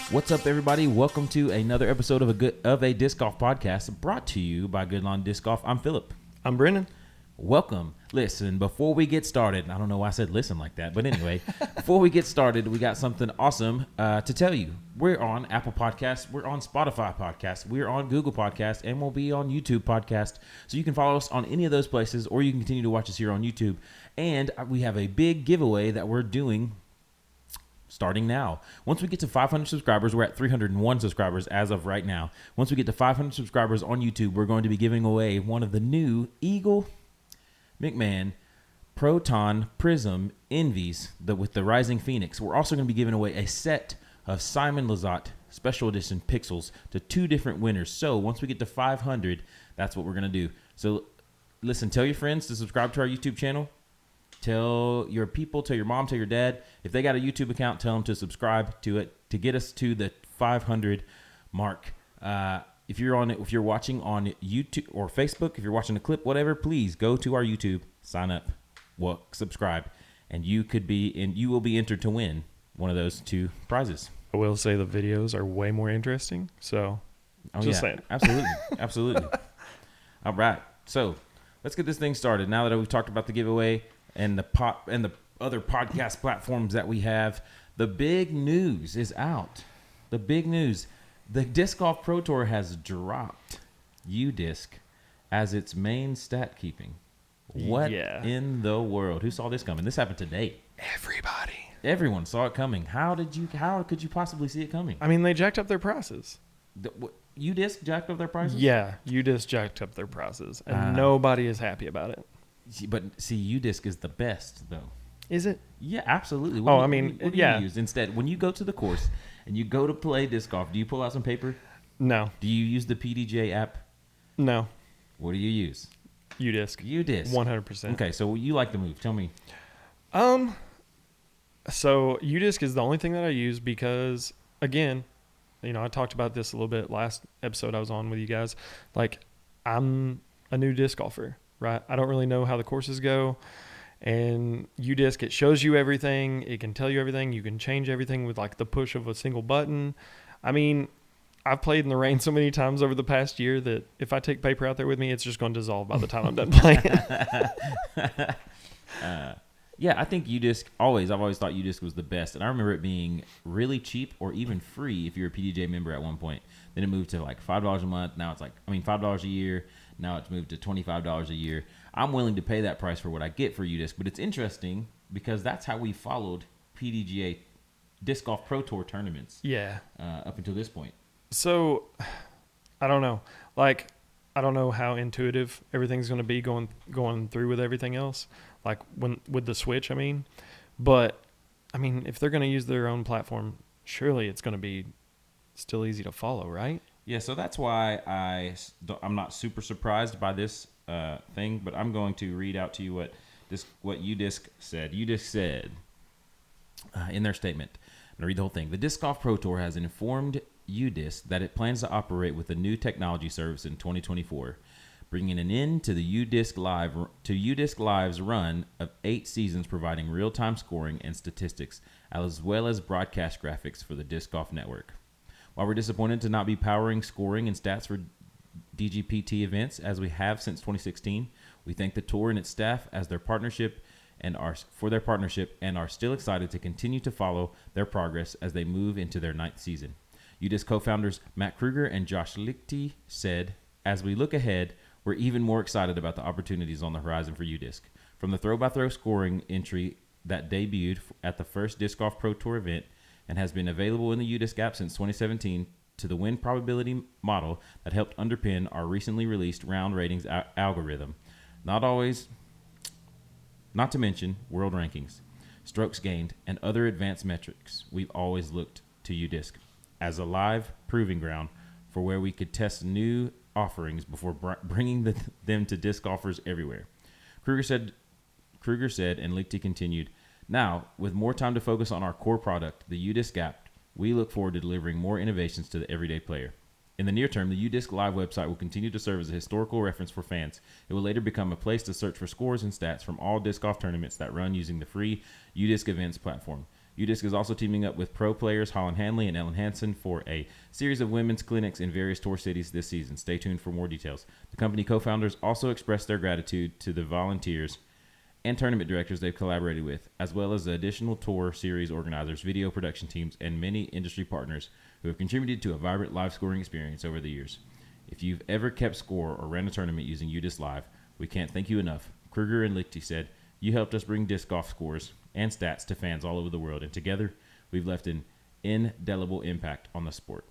What's up, everybody? Welcome to another episode of a disc golf podcast brought to you by Good Lawn Disc Golf. I'm Philip. I'm Brendon. Welcome. Listen, before we get started, I don't know why I said listen like that, but anyway, before we get started, we got something awesome to tell you. We're on Apple Podcasts, we're on Spotify Podcasts, we're on Google Podcasts, and we'll be on YouTube Podcast. So you can follow us on any of those places, or you can continue to watch us here on YouTube. And we have a big giveaway that we're doing starting now. Once we get to 500 subscribers, we're at 301 subscribers as of right now. Once we get to 500 subscribers on YouTube, we're going to be giving away one of the new Eagle McMahon Proton Prism Envies with the Rising Phoenix. We're also going to be giving away a set of Simon Lizotte Special Edition Pixels to two different winners. So once we get to 500, that's what we're going to do. So listen, tell your friends to subscribe to our YouTube channel. Tell your people, tell your mom, tell your dad. If they got a YouTube account, tell them to subscribe to it to get us to the 500 mark. If you're watching on YouTube or Facebook, if you're watching a clip, whatever, please go to our YouTube, sign up, subscribe, and you will be entered to win one of those two prizes. I will say the videos are way more interesting. So, saying. Absolutely. All right, so let's get this thing started. Now that we've talked about the giveaway and the other podcast platforms that we have, the big news is out. The big news. The Disc Golf Pro Tour has dropped Udisc as its main stat keeping. What in the world? Who saw this coming? This happened today. Everybody. Everyone saw it coming. How could you possibly see it coming? I mean, they jacked up their prices. Udisc jacked up their prices? Yeah, Udisc jacked up their prices, and nobody is happy about it. But see, Udisc is the best, though. Is it? Yeah, absolutely. What do you use instead? When you go to the course and you go to play disc golf, do you pull out some paper? No. Do you use the PDJ app? No. What do you use? Udisc. 100%. Okay, so you like the move. Tell me. So Udisc is the only thing that I use because, again, I talked about this a little bit last episode I was on with you guys. Like, I'm a new disc golfer, right? I don't really know how the courses go. And Udisc, it shows you everything. It can tell you everything. You can change everything with like the push of a single button. I mean, I've played in the rain so many times over the past year that if I take paper out there with me, it's just going to dissolve by the time I'm done playing. Yeah, I think Udisc I've always thought Udisc was the best. And I remember it being really cheap or even free if you're a PDJ member at one point. Then it moved to like $5 a month. Now it's $5 a year. Now it's moved to $25 a year. I'm willing to pay that price for what I get for Udisc, but it's interesting because that's how we followed PDGA Disc Golf Pro Tour tournaments. Yeah. Up until this point. So, I don't know. Like, I don't know how intuitive everything's going to be going through with everything else. Like with the Switch, But, if they're going to use their own platform, surely it's going to be still easy to follow, right? Yeah, so that's why I'm not super surprised by this thing, but I'm going to read out to you what Udisc said. Udisc said in their statement, I'm going to read the whole thing. The Disc Golf Pro Tour has informed Udisc that it plans to operate with a new technology service in 2024, bringing an end to the Udisc Live's run of 8 seasons providing real-time scoring and statistics, as well as broadcast graphics for the Disc Golf Network. While we're disappointed to not be powering scoring and stats for DGPT events as we have since 2016, we thank the tour and its staff as their partnership and are still excited to continue to follow their progress as they move into their 9th season. Udisc co-founders Matt Kruger and Josh Lichty said, "As we look ahead, we're even more excited about the opportunities on the horizon for Udisc. From the throw-by-throw scoring entry that debuted at the first Disc Golf Pro Tour event and has been available in the Udisc app since 2017, to the win probability model that helped underpin our recently released round ratings algorithm. Not to mention world rankings, strokes gained, and other advanced metrics. We've always looked to Udisc as a live proving ground for where we could test new offerings before bringing them to disc golfers everywhere." Kruger said, and Lichty continued, "Now, with more time to focus on our core product, the Udisc app, we look forward to delivering more innovations to the everyday player. In the near term, the Udisc Live website will continue to serve as a historical reference for fans. It will later become a place to search for scores and stats from all disc golf tournaments that run using the free Udisc Events platform. Udisc is also teaming up with pro players Holland Hanley and Ellen Hansen for a series of women's clinics in various tour cities this season. Stay tuned for more details. The company co-founders also expressed their gratitude to the volunteers and tournament directors they've collaborated with, as well as the additional tour series organizers, video production teams, and many industry partners who have contributed to a vibrant live scoring experience over the years. If you've ever kept score or ran a tournament using Udisc Live, we can't thank you enough. Kruger and Lichty said, "You helped us bring disc golf scores and stats to fans all over the world, and together we've left an indelible impact on the sport."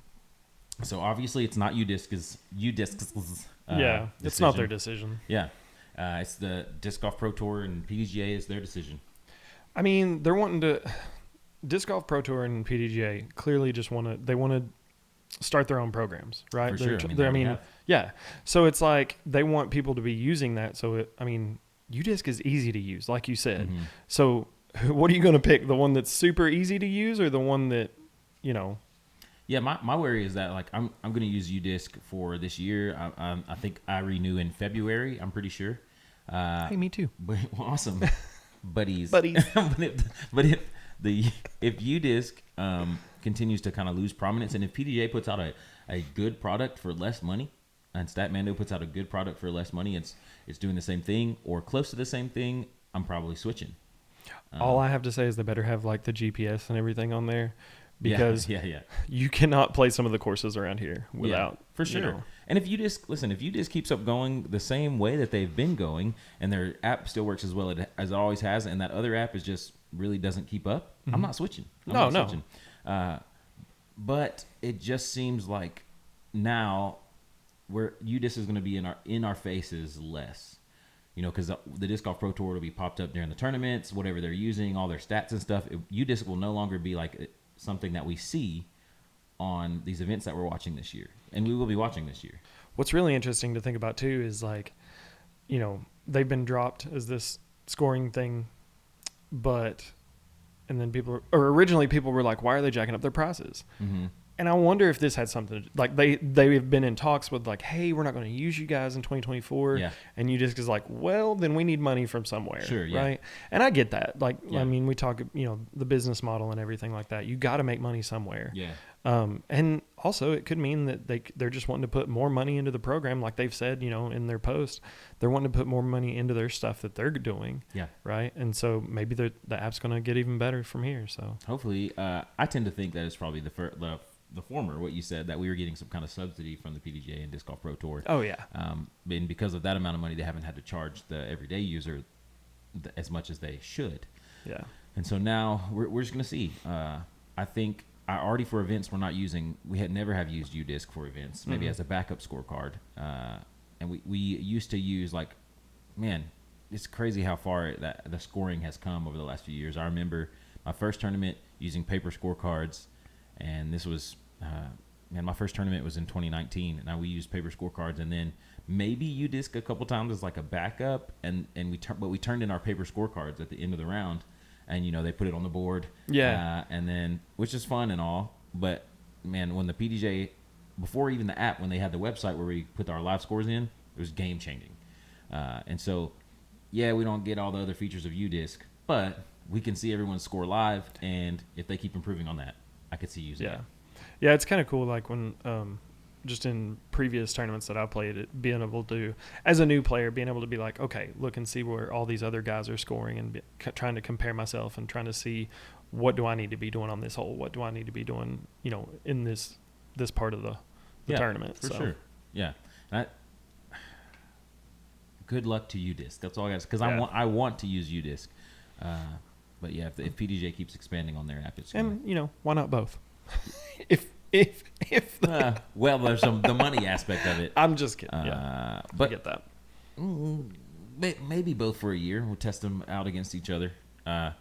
So obviously it's not Udisc's it's not their decision. Yeah. It's the Disc Golf Pro Tour and PDGA is their decision. I mean, they're wanting to Disc Golf Pro Tour and PDGA clearly just want to start their own programs, right? For sure. Yeah. So it's like they want people to be using that. So Udisc is easy to use, like you said. Mm-hmm. So what are you going to pick? The one that's super easy to use, or the one that, Yeah, my worry is that like I'm going to use Udisc for this year. I think I renew in February. I'm pretty sure. Hey, me too. Well, awesome, buddies. Buddies. but if Udisc continues to kind of lose prominence, and if PDGA puts out a good product for less money, and Statmando puts out a good product for less money, it's doing the same thing or close to the same thing, I'm probably switching. All I have to say is they better have like the GPS and everything on there, because yeah. you cannot play some of the courses around here without, for sure. And if Udisc keeps up going the same way that they've been going, and their app still works as well as it always has, and that other app is just really doesn't keep up, Mm-hmm. I'm not switching. No. But it just seems like now where Udisc is going to be in our faces less, because the Disc Golf Pro Tour will be popped up during the tournaments, whatever they're using, all their stats and stuff. Udisc will no longer be like something that we see on these events that we're watching this year, and we will be watching this year. What's really interesting to think about too is like, they've been dropped as this scoring thing, and then originally people were like, why are they jacking up their prices? Mm-hmm. And I wonder if this had something like they have been in talks with like, hey, we're not going to use you guys in 2024. Yeah. And Udisc is like, well, then we need money from somewhere. Sure. Yeah. Right. And I get that. Like, Yeah. I mean, we talk, the business model and everything like that. You got to make money somewhere. Yeah. And also it could mean that they're just wanting to put more money into the program. Like they've said, in their post, they're wanting to put more money into their stuff that they're doing. Yeah. Right. And so maybe the app's going to get even better from here. So hopefully, I tend to think that it's probably the former, what you said, that we were getting some kind of subsidy from the PDGA and Disc Golf Pro Tour. Oh yeah. And because of that amount of money, they haven't had to charge the everyday user as much as they should. Yeah. And so now we're just going to see. I think already for events we had never have used Udisc for events, maybe as a backup scorecard. And we used to use it's crazy how far that the scoring has come over the last few years. I remember my first tournament using paper scorecards, and this was my first tournament was in 2019. Now we used paper scorecards, and then maybe Udisc a couple times as like a backup, and we turned in our paper scorecards at the end of the round, and they put it on the board. Yeah. And then, which is fun and all, but man, when the PDGA, before even the app, when they had the website where we put our live scores in, it was game changing. And so, yeah, we don't get all the other features of Udisc, but we can see everyone's score live, and if they keep improving on that, I could see using it. Yeah, it's kind of cool. Like when, just in previous tournaments that I played, being able to, as a new player, being able to be like, okay, look and see where all these other guys are scoring, and trying to compare myself and trying to see what do I need to be doing on this hole, what do I need to be doing, in this part of the tournament. For sure. Yeah. Good luck to Udisc. That's all I got. Because I want to use Udisc. But yeah, if PDGA keeps expanding on their app, it's why not both? well, there's the money aspect of it. I'm just kidding. But I get that. Maybe both for a year. We'll test them out against each other. And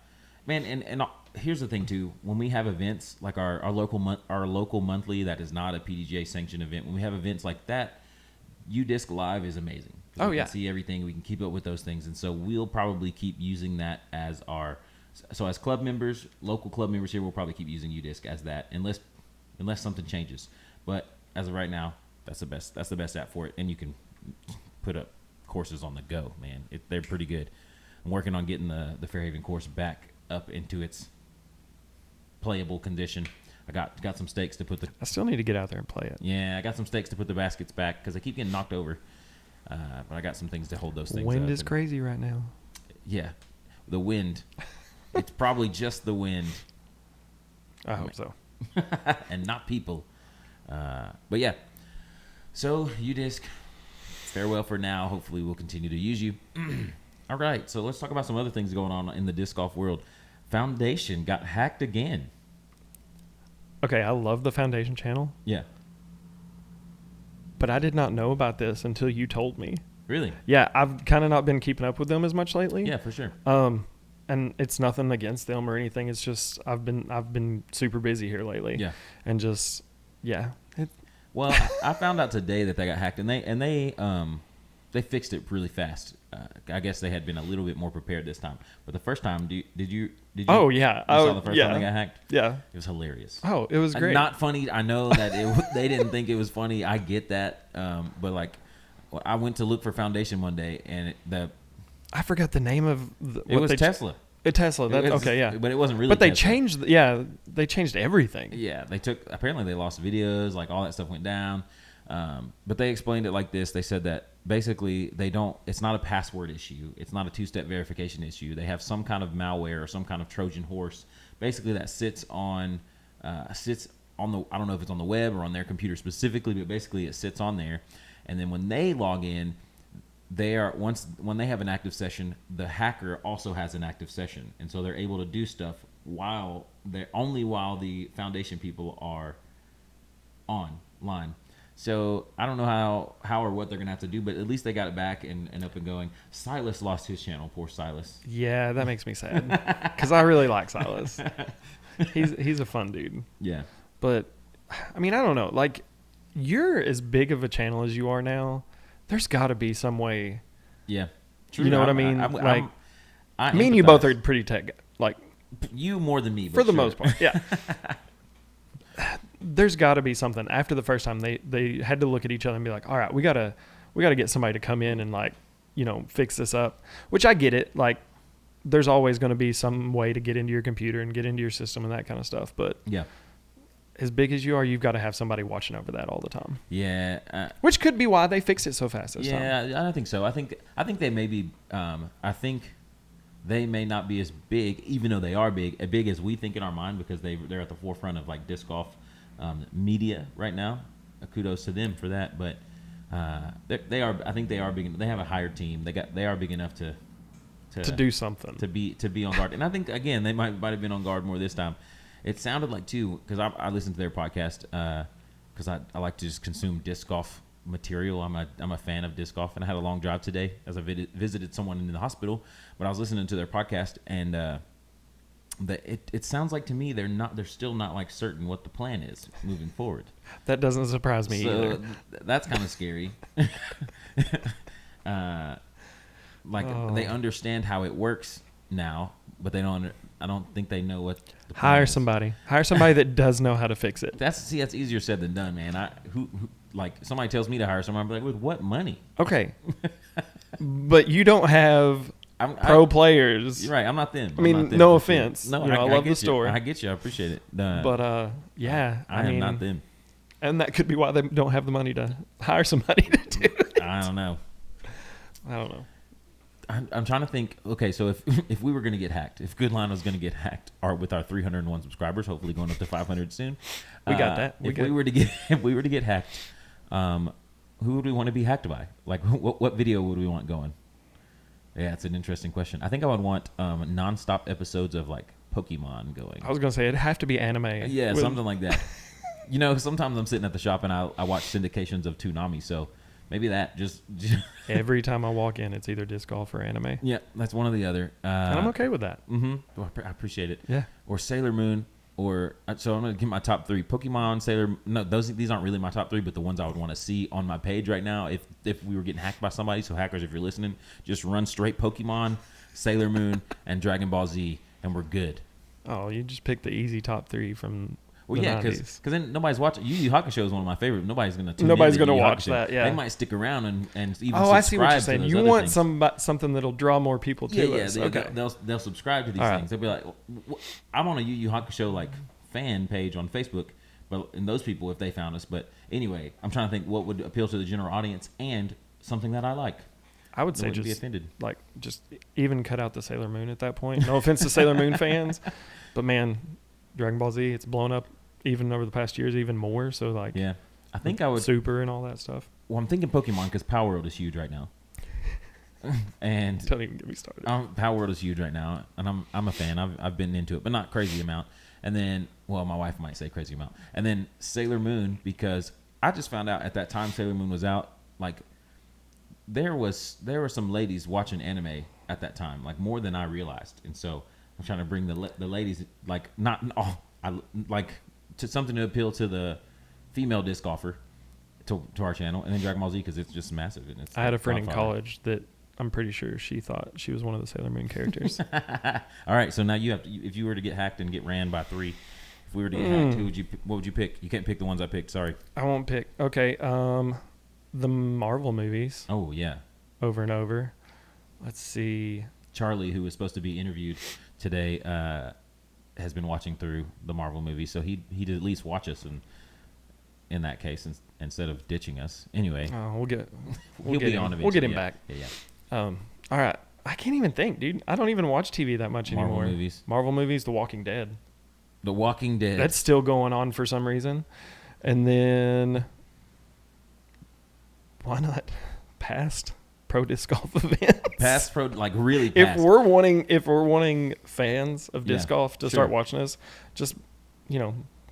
here's the thing too. When we have events like our local monthly that is not a PDGA sanctioned event, when we have events like that, Udisc Live is amazing. Oh, we yeah. can see everything. We can keep up with those things. And so we'll probably keep using that as our... So as club members, local club members here, we'll probably keep using Udisc as that unless something changes. But as of right now, that's the best app for it. And you can put up courses on the go, man. They're pretty good. I'm working on getting the Fairhaven course back up into its playable condition. I got some stakes to put the. I still need to get out there and play it. Yeah, I got some stakes to put the baskets back because I keep getting knocked over. But I got some things to hold those things. Wind up is crazy right now. Yeah, the wind. It's probably just the wind. I hope so. And not people. But yeah. So Udisc, farewell for now. Hopefully we'll continue to use you. All right, so let's talk about some other things going on in the disc golf world. Foundation got hacked again. Okay, I love the Foundation channel, Yeah. but I did not know about this until you told me. Really? Yeah, I've kind of not been keeping up with them as much lately. Yeah, for sure. And it's nothing against them or anything. It's just I've been super busy here lately. Yeah. And just Well, I found out today that they got hacked, and they fixed it really fast. I guess they had been a little bit more prepared this time. But the first time, did you? Oh yeah. You saw the first time they got hacked? Yeah. It was hilarious. Oh, it was great. Not funny. I know that they didn't think it was funny. I get that. But like, I went to look for Foundation one day, and I forgot the name of it was Tesla. Tesla. That's okay. Yeah. But it wasn't really. But they Tesla. changed. Yeah, they changed everything. Yeah, apparently they lost videos, like all that stuff went down. But they explained it like this. They said that basically it's not a password issue. It's not a two-step verification issue. They have some kind of malware or some kind of Trojan horse, basically that sits on I don't know if it's on the web or on their computer specifically, but basically it sits on there. And then when they log in, when they have an active session, the hacker also has an active session, and so they're able to do stuff while the Foundation people are online. So I don't know how or what they're gonna have to do, but at least they got it back and up and going. Silas lost his channel. Poor Silas. Yeah, that makes me sad because I really like Silas. He's a fun dude. Yeah. But I mean, I don't know. Like, you're as big of a channel as you are now. There's got to be some way. Yeah. True. You know what I mean? I me and you both are pretty tech. Like, you more than me, but for the most part. Yeah. There's got to be something. After the first time, they had to look at each other and be like, all right, we gotta get somebody to come in and, like, fix this up. Which I get it. Like, there's always going to be some way to get into your computer and get into your system and that kind of stuff. But yeah. As big as you are, you've got to have somebody watching over that all the time. Yeah. Which could be why they fixed it so fast this time. Yeah, I don't think so. I think they may be. I think they may not be as big, even though they are big as we think in our mind, because they're at the forefront of, like, disc golf media right now. Kudos to them for that. But they are. I think they are big. They have a higher team. They are big enough to do something, to be on guard. And I think, again, they might have been on guard more this time. It sounded like, too, because I listened to their podcast because I like to just consume disc golf material. I'm a fan of disc golf, and I had a long drive today as I visited someone in the hospital. But I was listening to their podcast, and it sounds like to me they're still not, like, certain what the plan is moving forward. That doesn't surprise me either. That's kind of scary. They understand how it works now, but they don't. I don't think they know what. Hire somebody that does know how to fix it. That's easier said than done, man. Who like, somebody tells me to hire someone, I'm like, with what money? Okay, but you don't have pro players. You're right. I'm not them. I mean, no offense. Sure. No, I love the story. I get you. I appreciate it. But yeah, I am not them. And that could be why they don't have the money to hire somebody to do it. I don't know. I'm trying to think. Okay, so if we were going to get hacked, if Goodline was going to get hacked, with our 301 subscribers, hopefully going up to 500 soon, we got that. If we were to get hacked, who would we want to be hacked by? Like, what video would we want going? Yeah, it's an interesting question. I think I would want nonstop episodes of, like, Pokemon going. I was going to say it'd have to be anime. Yeah, something like that. Sometimes I'm sitting at the shop and I watch syndications of Toonami, so. Maybe that just every time I walk in, it's either disc golf or anime. Yeah, that's one or the other. And I'm okay with that. Mm-hmm. Well, I appreciate it. Yeah. Or Sailor Moon, so I'm gonna give my top 3: Pokemon, these aren't really my top 3, but the ones I would want to see on my page right now if we were getting hacked by somebody. So hackers, if you're listening, just run straight Pokemon, Sailor Moon, and Dragon Ball Z, and we're good. Oh, you just picked the easy top 3 from. Well, yeah, because then nobody's watching. Yu Yu Hakusho is one of my favorites. Nobody's going to watch that. Yeah, they might stick around and even subscribe. I see what you're saying. To you want something that'll draw more people to us. Yeah, they'll subscribe to these things. They'll be like, I'm on a Yu Yu Hakusho like fan page on Facebook. But and those people, if they found us. But anyway, I'm trying to think what would appeal to the general audience and something that I like. I would say just be just offended. like just even cut out the Sailor Moon at that point. No offense to Sailor Moon fans, but man, Dragon Ball Z, it's blown up even over the past years even more. So like, yeah, I think I would Super and all that stuff. Well, I'm thinking Pokemon because Power World is huge right now. And Don't even get me started. Power World is huge right now, and I'm a fan. I've been into it, but not crazy amount. And then, well, my wife might say crazy amount. And then Sailor Moon, because I just found out at that time Sailor Moon was out, like there were some ladies watching anime at that time, like more than I realized. And so I'm trying to bring the ladies, like not all, like to something to appeal to the female disc golfer to our channel, and then Dragon Ball Z because it's just massive. And it's I had a friend in Godfather. college that I'm pretty sure she thought she was one of the Sailor Moon characters. All right, so now you have to, if you were to get hacked and get ran by 3, if we were to get hacked, what would you pick? You can't pick the ones I picked. Sorry. I won't pick. Okay, the Marvel movies Oh yeah, over and over. Let's see. Charlie, who was supposed to be interviewed today, has been watching through the Marvel movies, so he'd at least watch us in that case instead of ditching us. Anyway, We'll get he'll be him. on eventually. We'll get him yeah. back. Yeah. All right. I can't even think, dude. I don't even watch TV that much Marvel anymore. movies. Marvel movies, The Walking Dead. The Walking Dead. That's still going on for some reason. And then why not past pro disc golf events? past pro, like really past. If we're wanting fans of disc golf to start watching us, just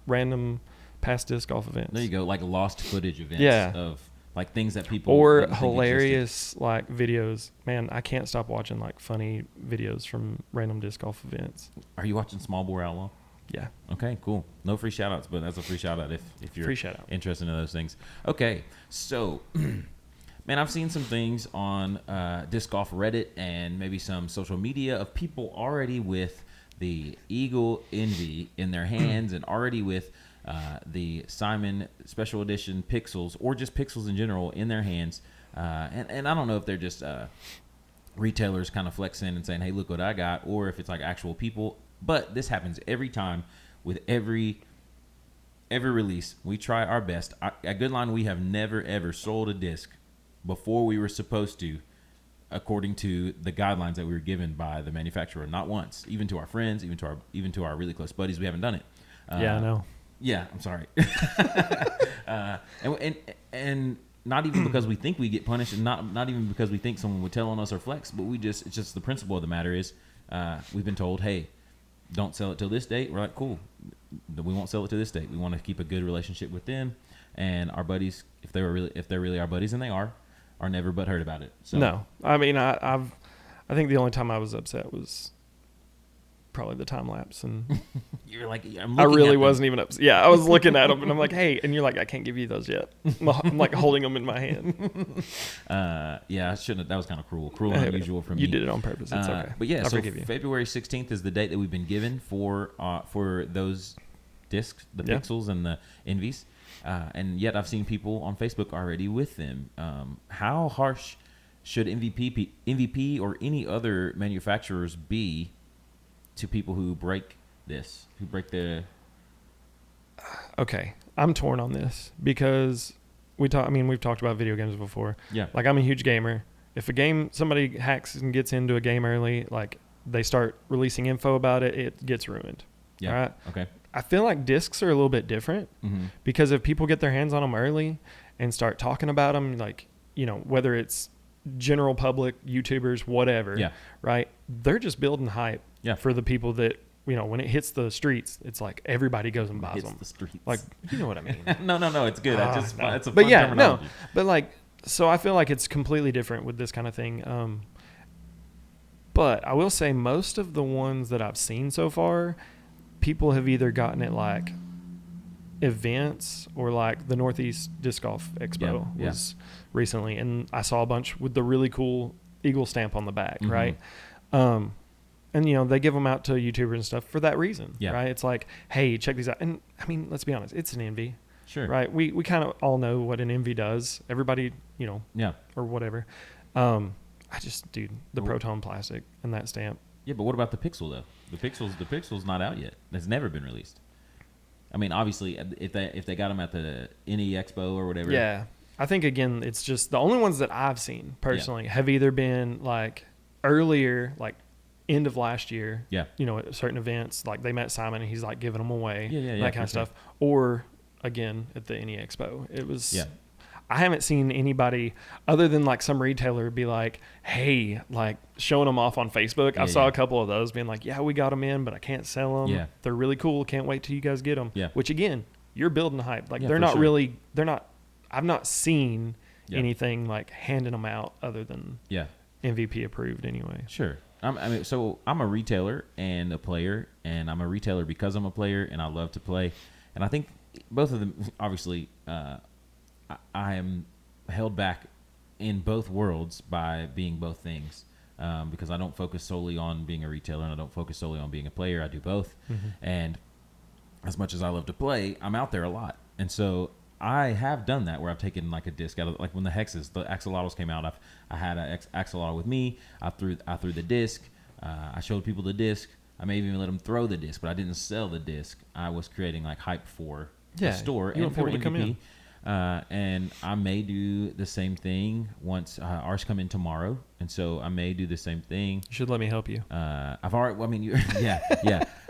random past disc golf events. There you go, like lost footage events of like things that people or didn't think hilarious like videos. Man, I can't stop watching like funny videos from random disc golf events. Are you watching Small Bore Outlaw? Yeah. Okay, cool. No free shout outs, but that's a free shout out if you're Free shout out. interested in those things. Okay, so man, I've seen some things on disc golf Reddit and maybe some social media of people already with the Eagle Envy in their hands and already with the Simon Special Edition Pixels or just Pixels in general in their hands. And I don't know if they're just retailers kind of flexing and saying, hey, look what I got, or if it's like actual people. But this happens every time with every release. We try our best. At Goodline, we have never, ever sold a disc before we were supposed to, according to the guidelines that we were given by the manufacturer. Not once. Even to our friends, even to our really close buddies, we haven't done it. Yeah, I know. Yeah, I'm sorry. And not even because we think we get punished, and not even because we think someone would tell on us or flex, but it's just the principle of the matter is we've been told, hey, don't sell it till this date. We're like, cool. We won't sell it to this date. We want to keep a good relationship with them and our buddies. If they're really our buddies, and they are never but heard about it. So No, I mean, I think the only time I was upset was probably the time lapse, and you're like, I really wasn't even upset. Yeah, I was looking at them, and I'm like, hey, and you're like, I can't give you those yet. I'm like holding them in my hand. Yeah, I shouldn't. That was kind of cruel and unusual for me. You did it on purpose. It's okay. But yeah, I so forgive you. February 16th is the date that we've been given for those discs, the Pixels and the Envies. And yet I've seen people on Facebook already with them. How harsh should MVP or any other manufacturers be to people who break the... Okay, I'm torn on this because we've talked about video games before. Yeah. Like, I'm a huge gamer. If somebody hacks and gets into a game early, like they start releasing info about it, it gets ruined. Yeah. All right? Okay. I feel like discs are a little bit different because if people get their hands on them early and start talking about them, like, whether it's general public, YouTubers, whatever, right? They're just building hype for the people that, when it hits the streets, it's like everybody goes and buys them. The streets. Like, you know what I mean? No, it's good. It's a fun but yeah, terminology. no. But like, so I feel like it's completely different with this kind of thing. But I will say most of the ones that I've seen so far, people have either gotten it like events or like the Northeast Disc Golf Expo was recently, and I saw a bunch with the really cool Eagle stamp on the back, right? And they give them out to YouTubers and stuff for that reason, right? It's like, hey, check these out. And I mean, let's be honest, it's an Envy, sure, right? We kind of all know what an Envy does. Everybody, or whatever. Dude, the Proton plastic and that stamp. Yeah, but what about the Pixel though? The Pixel's not out yet. It's never been released. I mean, obviously, if they got them at the NE Expo or whatever. Yeah. I think, again, it's just the only ones that I've seen personally have either been like earlier, like end of last year, Yeah. At certain events, like they met Simon and he's like giving them away, that kind of sure. stuff. Or again, at the NE Expo, it was, Yeah. I haven't seen anybody other than like some retailer be like, hey, like showing them off on Facebook. I saw a couple of those being like, yeah, we got them in, but I can't sell them. Yeah. They're really cool. Can't wait till you guys get them. Yeah. Which again, you're building hype. Like for sure. I've not seen anything like handing them out other than MVP approved anyway. Sure. So I'm a retailer and a player, and I'm a retailer because I'm a player and I love to play. And I think both of them, obviously, I am held back in both worlds by being both things, because I don't focus solely on being a retailer and I don't focus solely on being a player. I do both. Mm-hmm. And as much as I love to play, I'm out there a lot. And so I have done that where I've taken like a disc out of, like when the axolotls came out, I had an axolotl with me. I threw the disc. I showed people the disc. I may even let them throw the disc, but I didn't sell the disc. I was creating like hype for the store and for MVP. And I may do the same thing once ours come in tomorrow, and so I may do the same thing. You should let me help you. I've already. Well, I mean,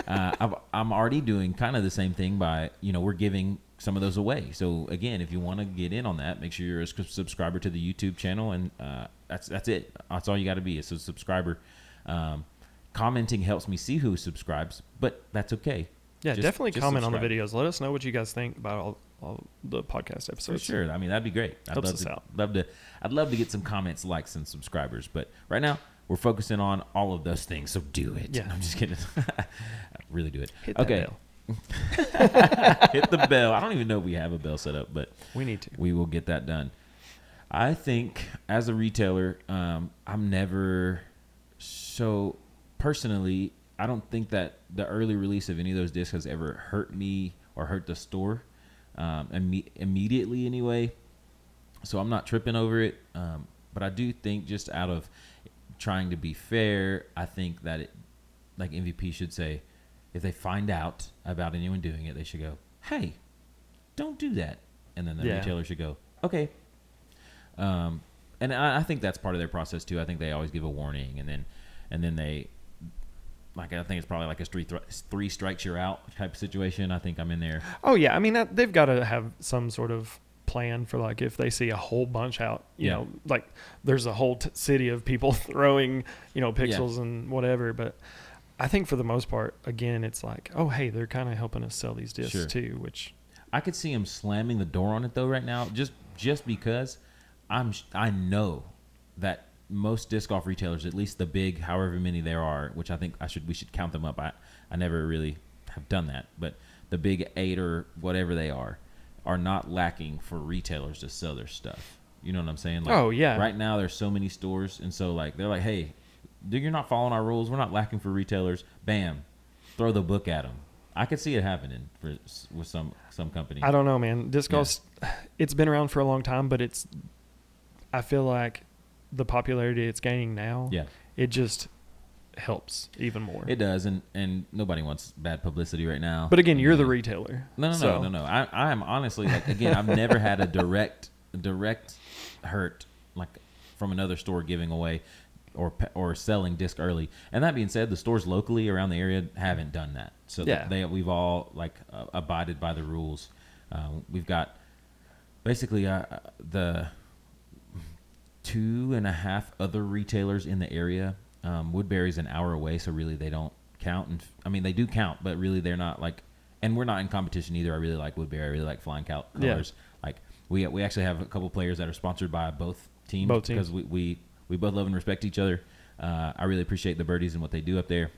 I'm already doing kind of the same thing by we're giving some of those away. So again, if you want to get in on that, make sure you're a subscriber to the YouTube channel, and that's it. That's all you got to be. It's a subscriber. Commenting helps me see who subscribes, but that's okay. Yeah, definitely comment subscribe on the videos. Let us know what you guys think about all the podcast episodes. For sure. I mean, that'd be great. Helps us out. I'd love to get some comments, likes, and subscribers. But right now, we're focusing on all of those things. So do it. Yeah. I'm just kidding. Really do it. Hit that bell. Hit the bell. I don't even know if we have a bell set up, but we need to. We will get that done. I think as a retailer, I'm never so personally. I don't think that the early release of any of those discs has ever hurt me or hurt the store immediately anyway. So I'm not tripping over it. But I do think, just out of trying to be fair, I think that like MVP should say, if they find out about anyone doing it, they should go, hey, don't do that. And then the retailer should go, okay. And I think that's part of their process too. I think they always give a warning, and then they, like, I think it's probably like a three strikes you're out type of situation. I think I'm in there. Oh yeah, I mean they've got to have some sort of plan for, like, if they see a whole bunch out. You know, like there's a whole city of people throwing pixels and whatever. But I think for the most part, again, it's like, oh hey, they're kind of helping us sell these discs too. Which I could see them slamming the door on it though right now, just because I know that most disc golf retailers, at least the big, however many there are, which I think we should count them up. I never really have done that, but the big 8 or whatever they are not lacking for retailers to sell their stuff. You know what I'm saying? Like, oh yeah. Right now there's so many stores, and so like they're like, hey, dude, you're not following our rules. We're not lacking for retailers. Bam, throw the book at them. I could see it happening with some companies. I don't know, man. Disc golf, it's been around for a long time, but I feel like the popularity it's gaining now, it just helps even more. It does, and nobody wants bad publicity right now. But again, you're the retailer. No. I am honestly, like, again, I've never had a direct hurt like from another store giving away or selling disc early. And that being said, the stores locally around the area haven't done that. So we've all like abided by the rules. We've got basically the 2.5 other retailers in the area. Woodbury's an hour away, so really they don't count. And I mean, they do count, but really they're not like. And we're not in competition either. I really like Woodbury. I really like Flying Colors. Yeah. Like we actually have a couple players that are sponsored by both teams. Because we both love and respect each other. I really appreciate the birdies and what they do up there.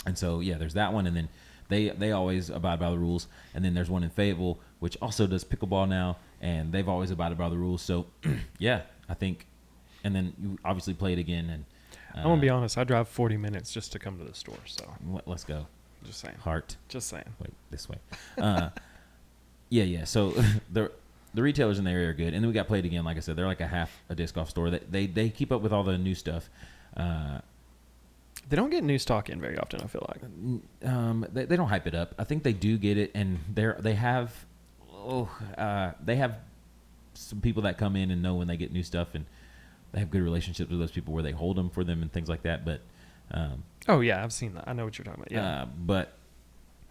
And so there's that one, and then they always abide by the rules. And then there's one in Fayetteville, which also does pickleball now, and they've always abided by the rules. So I think. And then you obviously play it again. And I'm gonna be honest, I drive 40 minutes just to come to the store. So let's go. Just saying. Heart. Just saying. Wait, this way. So the retailers in the area are good, and then we got Play It Again. Like I said, they're like a half a disc golf store. They keep up with all the new stuff. They don't get new stock in very often, I feel like. They don't hype it up. I think they do get it, and they have some people that come in and know when they get new stuff, and they have good relationships with those people where they hold them for them and things like that. But oh yeah, I've seen that. I know what you're talking about. Yeah, but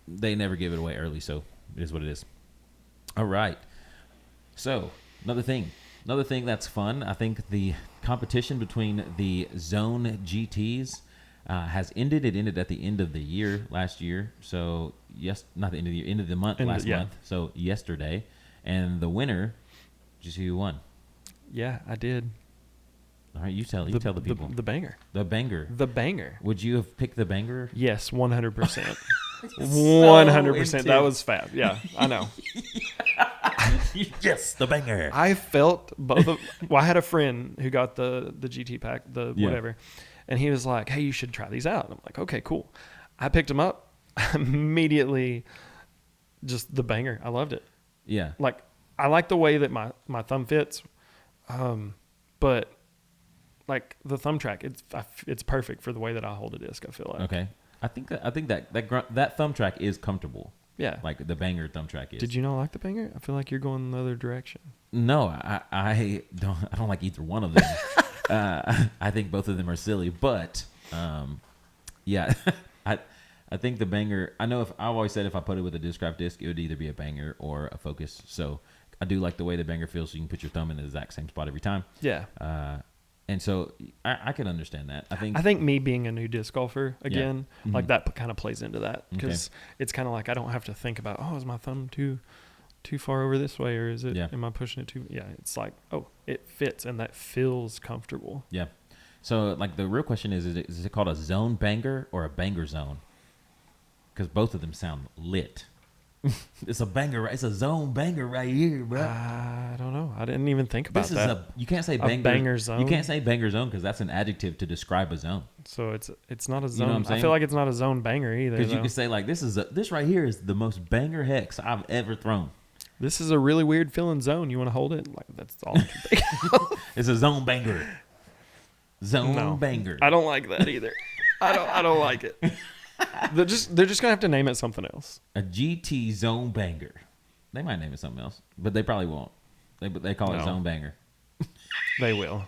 they never give it away early, so it is what it is. All right. So another thing that's fun. I think the competition between the Zone GTs has ended. It ended at the end of the year last year. So not the end of the year, end of the month last month. So yesterday, and the winner. Did you see who won? Yeah, I did. All right, you tell the people. The banger. The banger. The banger. Would you have picked the banger? Yes, 100%. 100%. That was fab. Yeah, I know. Yes, the banger. I felt both of. Well, I had a friend who got the GT pack, whatever, and he was like, "Hey, you should try these out." And I'm like, "Okay, cool." I picked them up immediately. Just the banger. I loved it. Yeah. Like I like the way that my thumb fits, but like the thumb track, it's perfect for the way that I hold a disc. I feel like. Okay. I think that thumb track is comfortable. Yeah. Like the banger thumb track is. Did you not like the banger? I feel like you're going the other direction. No, I don't like either one of them. I think both of them are silly, but yeah, I think the banger. I know I've always said if I put it with a Discraft disc, it would either be a banger or a Focus. So I do like the way the banger feels. So you can put your thumb in the exact same spot every time. Yeah. And so I can understand that. I think me being a new disc golfer again, like that kind of plays into that because it's kind of like I don't have to think about, is my thumb too far over this way, or is it? Am I pushing it too? Yeah, it's like it fits and that feels comfortable. Yeah. So like the real question is it called a zone banger or a banger zone? Because both of them sound lit. It's a banger. It's a zone banger right here, bro. I don't know. I didn't even think about that. You can't say banger, banger zone. You can't say banger zone because that's an adjective to describe a zone. So it's not a zone. You know what I'm saying? I feel like it's not a zone banger either. Because you can say like this right here is the most banger hex I've ever thrown. This is a really weird feeling zone. You want to hold it? Like that's all I can think of. It's a zone banger. Banger. I don't like that either. I don't like it. They're just gonna have to name it something else. A GT zone banger. They might name it something else, but they probably won't. They call it zone banger. They will.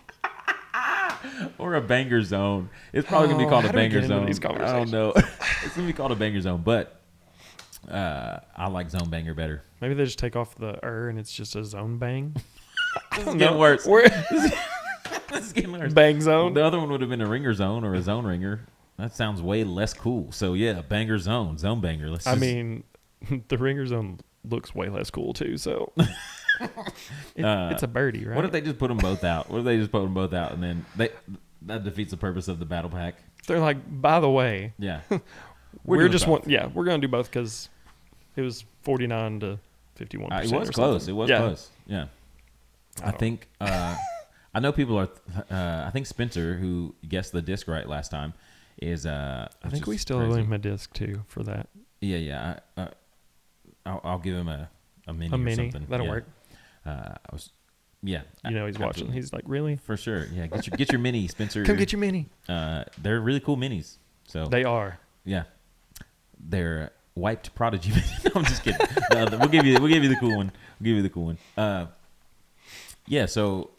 Or a banger zone. It's probably gonna be called a banger zone. I don't know. It's gonna be called a banger zone, but I like zone banger better. Maybe they just take off the and it's just a zone bang. It's getting worse. It's getting worse. Bang zone. The other one would have been a ringer zone or a zone ringer. That sounds way less cool. So yeah, banger zone banger. I mean, the ringer zone looks way less cool too. So it's a birdie, right? What if they just put them both out? And then that defeats the purpose of the battle pack? They're like, by the way, yeah, we're gonna do both because it was 49 to 51%. It was close. It was close. Yeah, I think I know people are. I think Spencer, who guessed the disc right last time. I think we still owe him a disc too for that. Yeah. I'll give him a mini. Or something. That'll work. He's watching. He's like, really? For sure. Yeah. Get your mini, Spencer. Come get your mini. They're really cool minis. So they are. Yeah. They're wiped Prodigy. No, I'm just kidding. We'll give you the cool one. Yeah. So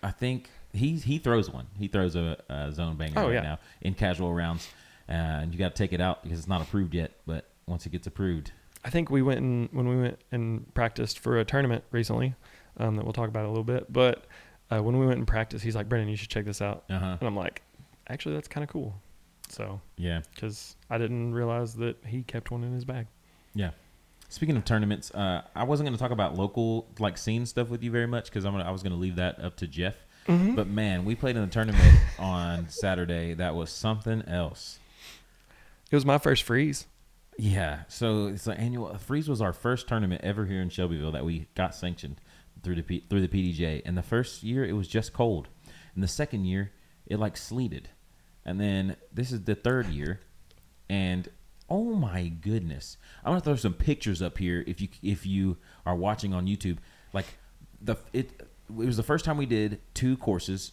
I think. He throws one. He throws a zone banger now in casual rounds, and you got to take it out because it's not approved yet. But once it gets approved, I think when we went and practiced for a tournament recently, that we'll talk about in a little bit. But when we went and practiced, he's like, "Brendon, you should check this out." And I'm like, "Actually, that's kind of cool." So yeah, because I didn't realize that he kept one in his bag. Yeah. Speaking of tournaments, I wasn't going to talk about local scene stuff with you very much because I was going to leave that up to Jeff. Mm-hmm. But man, we played in a tournament on Saturday that was something else. It was my first freeze. Yeah, so it's an annual freeze was our first tournament ever here in Shelbyville that we got sanctioned through the PDJ. And the first year it was just cold, and the second year it sleeted, and then this is the third year, and oh my goodness, I'm gonna throw some pictures up here if you are watching on YouTube. It was the first time we did two courses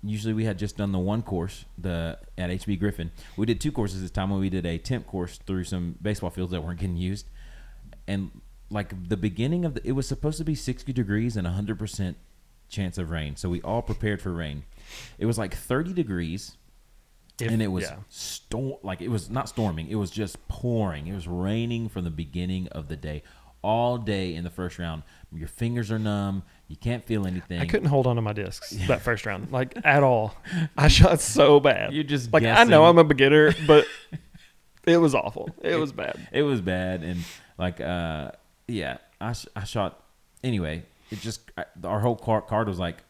Usually we had just done the one course at HB Griffin. We did 2 courses this time when we did a temp course through some baseball fields that weren't getting used. And like the beginning of it was supposed to be 60 degrees and 100% chance of rain. So we all prepared for rain. It was like 30 degrees and it was it was not storming. It was just pouring. It was raining from the beginning of the day. All day in the first round. Your fingers are numb. You can't feel anything. I couldn't hold on to my discs that first round, like at all. I shot so bad. You're just like, guessing. I know I'm a beginner, but it was awful. It was bad. It was bad. And like, I shot anyway. It just, our whole card was like,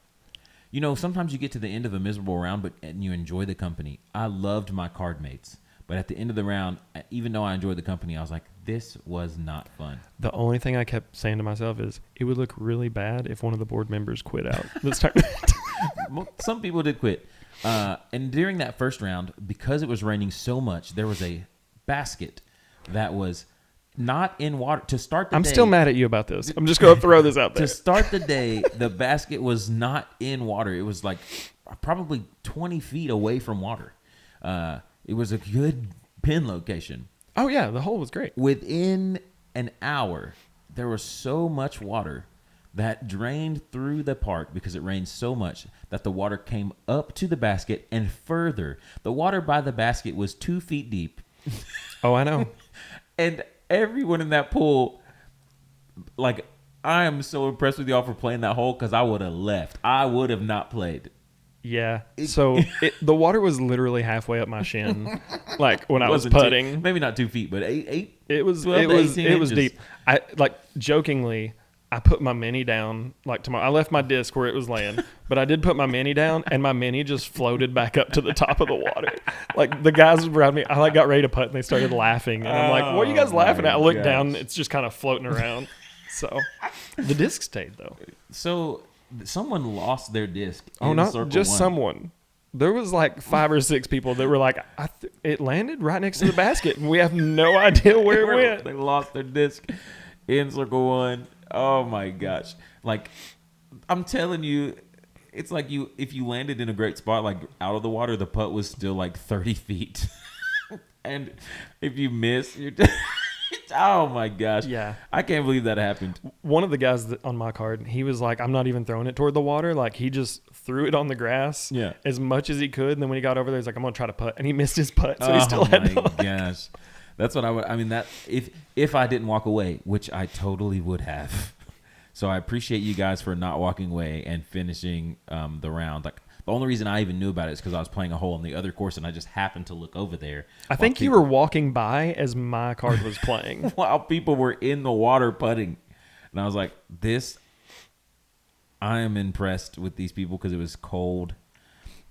sometimes you get to the end of a miserable round, and you enjoy the company. I loved my card mates. But at the end of the round, even though I enjoyed the company, I was like, this was not fun. The only thing I kept saying to myself is, it would look really bad if one of the board members quit out this tournament. Some people did quit. And during that first round, because it was raining so much, there was a basket that was not in water. To start the day... I'm still mad at you about this. I'm just going to throw this out there. To start the day, the basket was not in water. It was like probably 20 feet away from water. It was a good pin location. Oh, yeah. The hole was great. Within an hour, there was so much water that drained through the park because it rained so much that the water came up to the basket and further. The water by the basket was 2 feet deep. Oh, I know. And everyone in that pool, like, I am so impressed with y'all for playing that hole because I would have left. I would have not played. Yeah. So the water was literally halfway up my shin, like when I was putting. Maybe not 2 feet, but eight. It was 12 to 18 it was inches. deep. I like jokingly, I put my mini down like tomorrow. I left my disc where it was laying, but I did put my mini down, and my mini just floated back up to the top of the water. Like the guys around me, I like got ready to putt, and they started laughing, and I'm like, "What are you guys laughing at?" I looked down, it's just kind of floating around. So the disc stayed though. So someone lost their disc. Oh, not Circle just One. Someone. There was like 5 or 6 people that were like, it landed right next to the basket, and we have no idea where it went. They lost their disc in Circle One. Oh my gosh! Like, I'm telling you, it's like if you landed in a great spot, like out of the water, the putt was still like 30 feet, and if you miss, you're. Oh my gosh! Yeah, I can't believe that happened. One of the guys on my card, he was like, "I'm not even throwing it toward the water." Like he just threw it on the grass, as much as he could. And then when he got over there, he's like, "I'm gonna try to putt," and he missed his putt, so he still had to. Oh my gosh! That's what I would. I mean, that if I didn't walk away, which I totally would have. So I appreciate you guys for not walking away and finishing the round. Like the only reason I even knew about it is because I was playing a hole on the other course, and I just happened to look over there. I think you were walking by as my card was playing while people were in the water putting, and I was like, "This." I am impressed with these people because it was cold,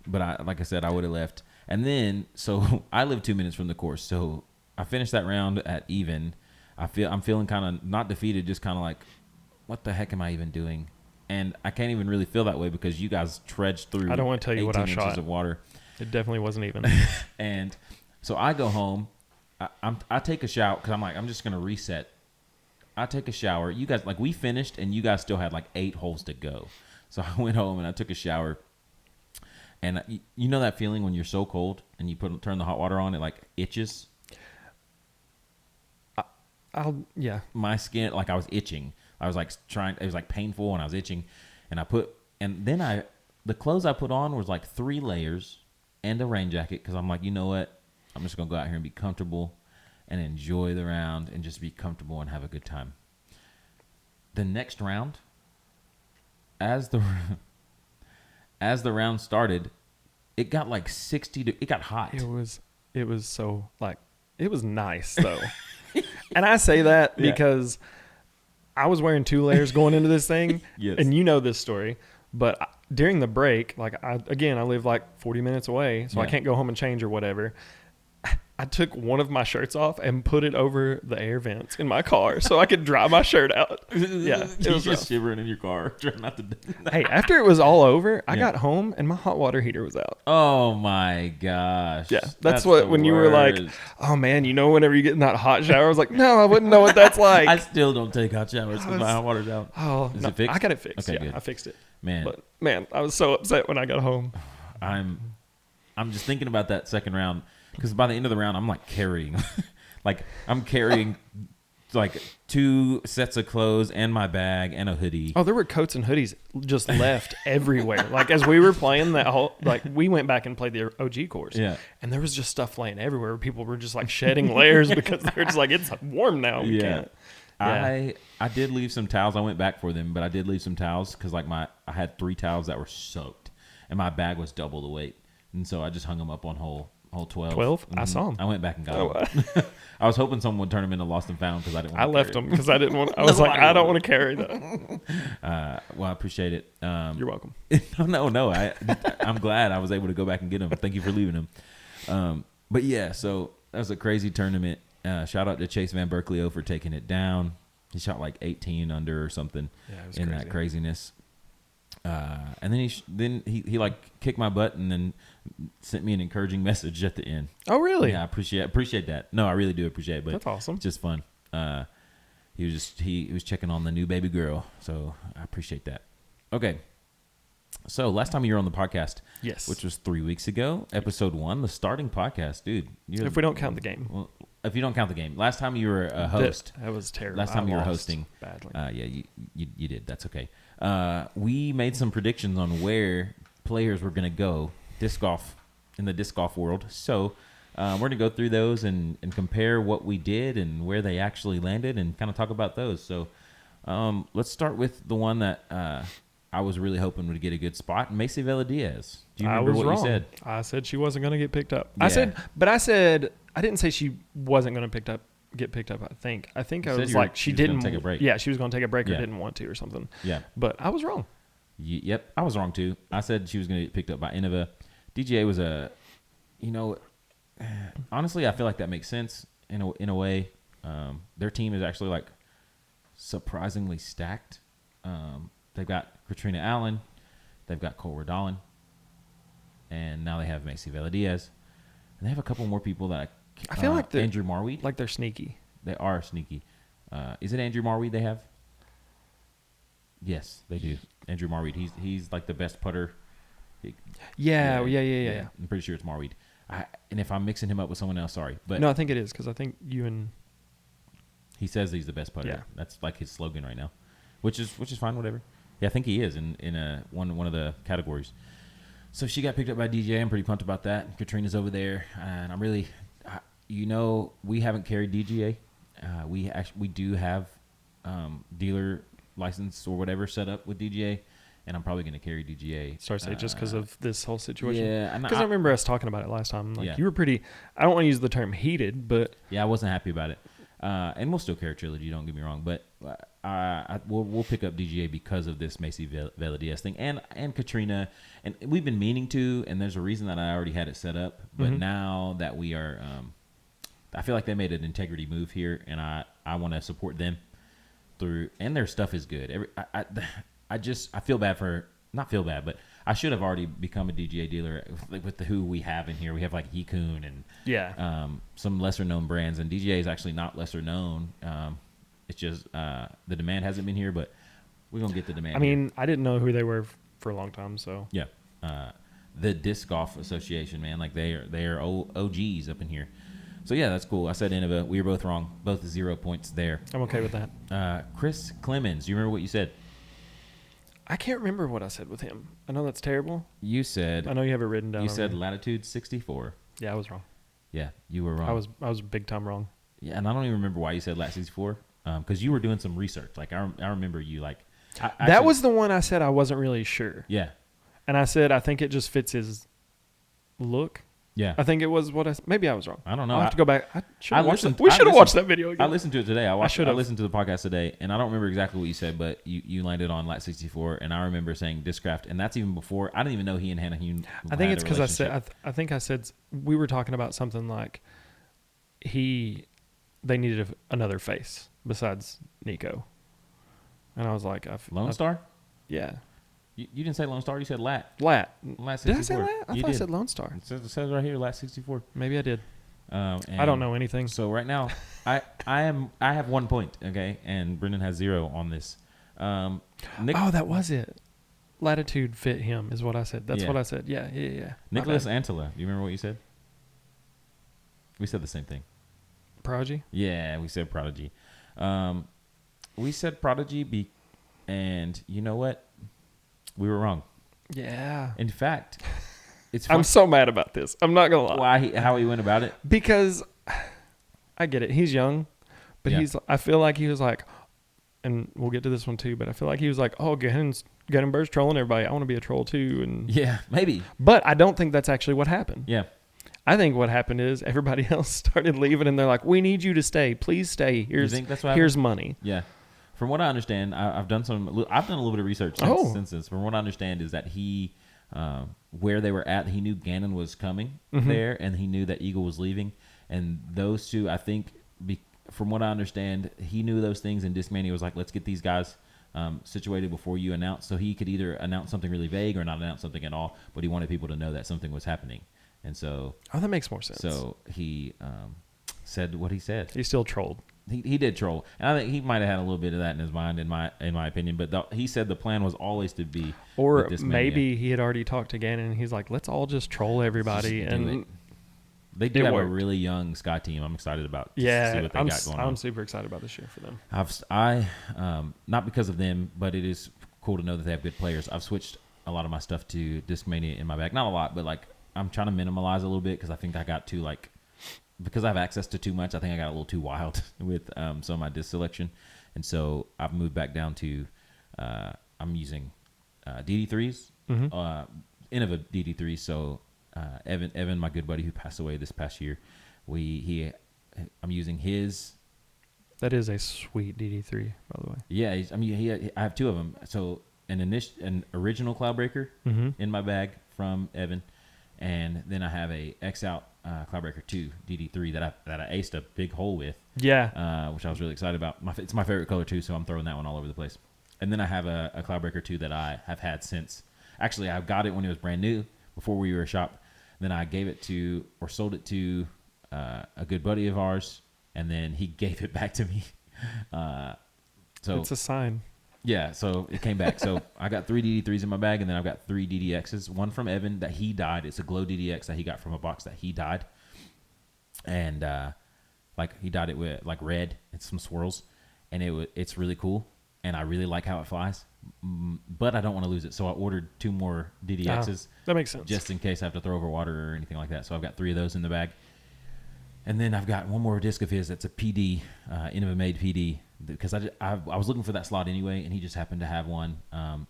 but like I said, I would have left. And then, so I live 2 minutes from the course, so I finished that round at even. I'm feeling kind of not defeated, just kind of like, what the heck am I even doing? And I can't even really feel that way because you guys trudged through. I don't want to tell you what I shot. Of water. It definitely wasn't even. And so I go home. I take a shower because I'm like, I'm just gonna reset. I take a shower. You guys, like, we finished, and you guys still had like 8 holes to go. So I went home and I took a shower. And you know that feeling when you're so cold and you turn the hot water on, it like itches. Yeah. My skin, like I was itching. I was like it was like painful, and I was itching. And the clothes I put on was like 3 layers and a rain jacket because I'm like, you know what? I'm just gonna go out here and be comfortable and enjoy the round and just be comfortable and have a good time. The next round, as the round started, it got like 60. It got hot. It was so like it was nice though, and I say that because I was wearing 2 layers going into this thing, yes. And you know this story, but during the break, like I live like 40 minutes away, so I can't go home and change or whatever. I took one of my shirts off and put it over the air vents in my car so I could dry my shirt out. Yeah, it You're was just rough. shivering in your car, trying not to. Hey, after it was all over, I Yeah. got home and my hot water heater was out. Oh my gosh. Yeah, that's what, the when you were like, worst. oh man, whenever you get in that hot shower, I was like, no, I wouldn't know what that's like. I still don't take hot showers because my hot water's out. Oh, Is no, it fixed? I got it fixed. Okay, Yeah, good. I fixed it. Man, But man, I was so upset when I got home. I'm just thinking about that second round because by the end of the round, I'm like carrying, I'm carrying like 2 sets of clothes and my bag and a hoodie. Oh, there were coats and hoodies just left everywhere. Like as we were playing that whole, like we went back and played the OG course. Yeah. And there was just stuff laying everywhere. People were just like shedding layers because they're just like, it's warm now. We can't. Yeah. I did leave some towels. I went back for them, but I did leave some towels because I had 3 towels that were soaked, and my bag was double the weight, and so I just hung them up on hole 12. 12? I saw them. I went back and got them. I was hoping someone would turn them into lost and found because I didn't. I left them because I didn't want. I was like, I don't want to carry them. Well, I appreciate it. You're welcome. No. I'm glad I was able to go back and get them. Thank you for leaving them. But yeah, so that was a crazy tournament. Shout out to Chase Van Berkeley for taking it down. He shot like 18 under or something in that craziness. And then he like kicked my butt and then sent me an encouraging message at the end. Oh, really? Yeah, I appreciate that. No, I really do appreciate it. But That's awesome. It's just fun. He was checking on the new baby girl, so I appreciate that. Okay. So last time you were on the podcast, Yes. which was 3 weeks ago, episode 1, the starting podcast, dude. If we don't count the game. Well, if you don't count the game, last time you were a host. That was terrible. Last time I you were lost hosting. badly. Yeah, you did. That's okay. We made some predictions on where players were going to go in the disc golf world. So we're going to go through those and compare what we did and where they actually landed and kind of talk about those. So let's start with the one that I was really hoping would get a good spot, Macy Vela Diaz. Do you remember what you said? I said she wasn't going to get picked up. Yeah. I didn't say she wasn't going to get picked up. I think I was like, she was gonna didn't take a break. Yeah, she was going to take a break or Yeah. didn't want to or something. Yeah. But I was wrong. Yep, I was wrong too. I said she was going to get picked up by Innova. DGA was honestly, I feel like that makes sense in a way. Their team is actually like surprisingly stacked. They've got Katrina Allen, they've got Cole Redolin, and now they have Macy Vela Diaz, and they have a couple more people that I feel like they're Andrew Marweed. like they're sneaky. They are sneaky. Is it Andrew Marweed they have? Yes, they do. Andrew Marweed. He's like the best putter. Yeah. I'm pretty sure it's Marweed. And if I'm mixing him up with someone else, sorry. But No, I think it is because I think you and he says he's the best putter. Yeah. That's like his slogan right now, which is fine. Whatever. Yeah, I think he is in one of the categories. So she got picked up by DJ. I'm pretty pumped about that. Katrina's over there, and I'm really, we haven't carried DGA. We do have dealer license or whatever set up with DGA, and I'm probably going to carry DGA. start say just because of this whole situation. Yeah, Because I remember us talking about it last time. Like Yeah. you were pretty. I don't want to use the term heated, but Yeah, I wasn't happy about it. And we'll still carry Trilogy, don't get me wrong. But we'll pick up DGA because of this Macy Vela Diaz thing and Katrina. And we've been meaning to, and there's a reason that I already had it set up. But now that we are, I feel like they made an integrity move here, and I want to support them through. And their stuff is good. I feel bad for, not feel bad, but I should have already become a DGA dealer with who we have in here. We have like Yikun and some lesser known brands, and DGA is actually not lesser known. It's just the demand hasn't been here, but we're gonna get the demand. I mean, I didn't know who they were for a long time, so yeah, the Disc Golf Association, man, like they are OGs up in here. So yeah, that's cool. I said Innova. We were both wrong. Both 0 points there. I'm okay with that. Chris Clemens, you remember what you said? I can't remember what I said with him. I know that's terrible. You said. I know you have it written down. You over said here. latitude 64. Yeah, I was wrong. Yeah, you were wrong. I was big time wrong. Yeah, and I don't even remember why you said lat 64. Because you were doing some research. Like I remember you like. That was the one I said I wasn't really sure. Yeah. And I said I think it just fits his look. Yeah. I think it was what maybe I was wrong. I don't know. I'll have to go back. We should I have watched that video again. I listened to it today. I should've. listened to the podcast today, and I don't remember exactly what you said, but you landed on lat 64, and I remember saying Discraft, and that's even before. I didn't even know he and Hannah Hune. I think it's because I think I said we were talking about something like they needed another face besides Nico. And I was like, Lone Star? Yeah. You didn't say Lone Star. You said Lat. Lat. Lat 64. Did I say Lat? I You thought I did. said Lone Star. It says right here, Lat 64. Maybe I did. And I don't know anything. So right now, I have 1 point, okay, and Brendon has 0 on this. That was it. Latitude fit him is what I said. That's what I said. Yeah. Nicholas Antela. Do you remember what you said? We said the same thing. Prodigy? Yeah, we said Prodigy. We said Prodigy, and you know what? We were wrong. Yeah. In fact, it's fun. I'm so mad about this. I'm not going to lie. How he went about it? Because I get it. He's young, but I feel like he was like, and we'll get to this one too, but I feel like he was like, oh, Gunnenberg's trolling everybody. I want to be a troll too. And yeah, maybe. But I don't think that's actually what happened. Yeah. I think what happened is everybody else started leaving, and they're like, we need you to stay. Please stay. Here's money. Yeah. From what I understand, I've done a little bit of research since this. From what I understand is that he, where they were at, he knew Gannon was coming there, and he knew that Eagle was leaving. And those two, I think, from what I understand, he knew those things, and Discmania was like, let's get these guys situated before you announce. So he could either announce something really vague or not announce something at all, but he wanted people to know that something was happening. And so... Oh, that makes more sense. So he said what he said. He still trolled. He did troll, and I think he might have had a little bit of that in his mind, in my opinion. But he said the plan was always to be, or maybe he had already talked to Gannon, and he's like, "Let's all just troll everybody." And they do have a really young Sky team. I'm excited about. See what they got going on. I'm super excited about this year for them. Not because of them, but it is cool to know that they have good players. I've switched a lot of my stuff to Discmania in my bag. Not a lot, but like I'm trying to minimalize a little bit because I think I got too because I have access to too much, I think I got a little too wild with some of my disc selection. And so I've moved back down to I'm using DD3s, Innova DD3s. So Evan, my good buddy who passed away this past year, I'm using his. That is a sweet DD3, by the way. Yeah, I have 2 of them. So an original Cloudbreaker in my bag from Evan, and then I have a X Out Cloudbreaker 2 DD3 that I aced a big hole with. Yeah. Which I was really excited about. It's my favorite color too, so I'm throwing that one all over the place. And then I have a Cloudbreaker 2 that I have had since. Actually, I got it when it was brand new before we were a shop. Then I gave it to or sold it to a good buddy of ours, and then he gave it back to me. So it's a sign. Yeah, so it came back. So I got 3 DD3s in my bag, and then I've got 3 DDXs. One from Evan that he died. It's a glow DDX that he got from a box that he died. And he died it with like red and some swirls, and it's really cool, and I really like how it flies. But I don't want to lose it, so I ordered 2 more DDXs. That makes sense. Just in case I have to throw over water or anything like that. So I've got 3 of those in the bag. And then I've got 1 more disc of his that's a PD, Innova made PD, because I was looking for that slot anyway, and he just happened to have one.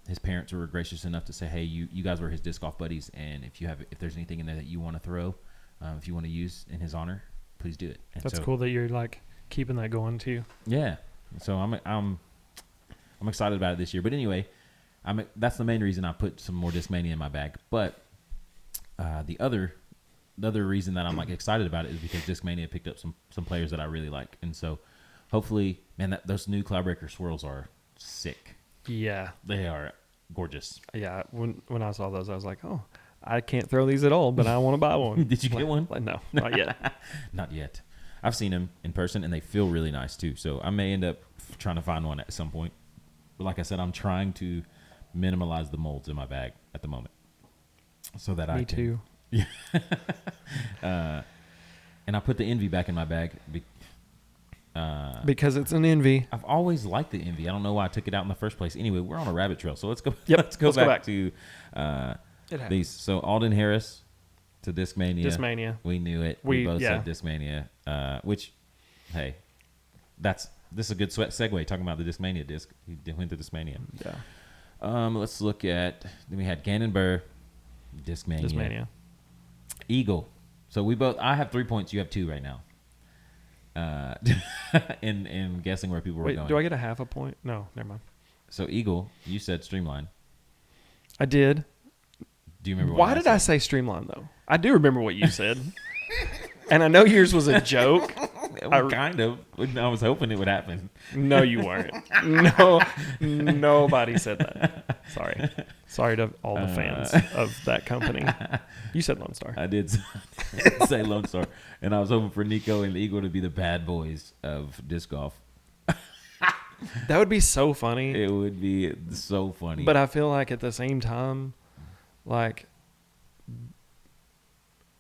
His parents were gracious enough to say, hey, you guys were his disc golf buddies, and if there's anything in there that you want to throw, if you want to use in his honor, please do it. And that's cool that you're like keeping that going too. Yeah. So I'm excited about it this year. But anyway, that's the main reason I put some more Discmania in my bag. But the other reason that I'm like excited about it is because Discmania picked up some players that I really like, and so hopefully, man, those new Cloudbreaker swirls are sick. Yeah, they are gorgeous. Yeah, when I saw those, I was like, oh, I can't throw these at all, but I want to buy one. Did you get one? No, not yet. Not yet. I've seen them in person, and they feel really nice too. So I may end up trying to find one at some point. But like I said, I'm trying to minimalize the molds in my bag at the moment, so that Me too. Yeah. And I put the Envy back in my bag because it's an Envy. I've always liked the Envy. I don't know why I took it out in the first place. Anyway, we're on a rabbit trail, so let's go. Yep, let's go back to these. So Alden Harris to Discmania. We knew it. We both said Discmania. Which, hey, this is a good segue talking about the Discmania disc. He went to Discmania. Yeah. Let's look at. Then we had Gannon Burr, Discmania. Eagle. So I have 3 points. You have 2 right now. In guessing where people were going. Do I get a half a point? No, never mind. So Eagle, you said Streamline. I did. Do you remember? Why did I say Streamline though? I do remember what you said. And I know yours was a joke. Kind of. I was hoping it would happen. No, you weren't. No, nobody said that. Sorry to all the fans of that company. You said Lone Star. I did say Lone Star, and I was hoping for Nico and the Eagle to be the bad boys of disc golf. That would be so funny. It would be so funny. But I feel like at the same time, like,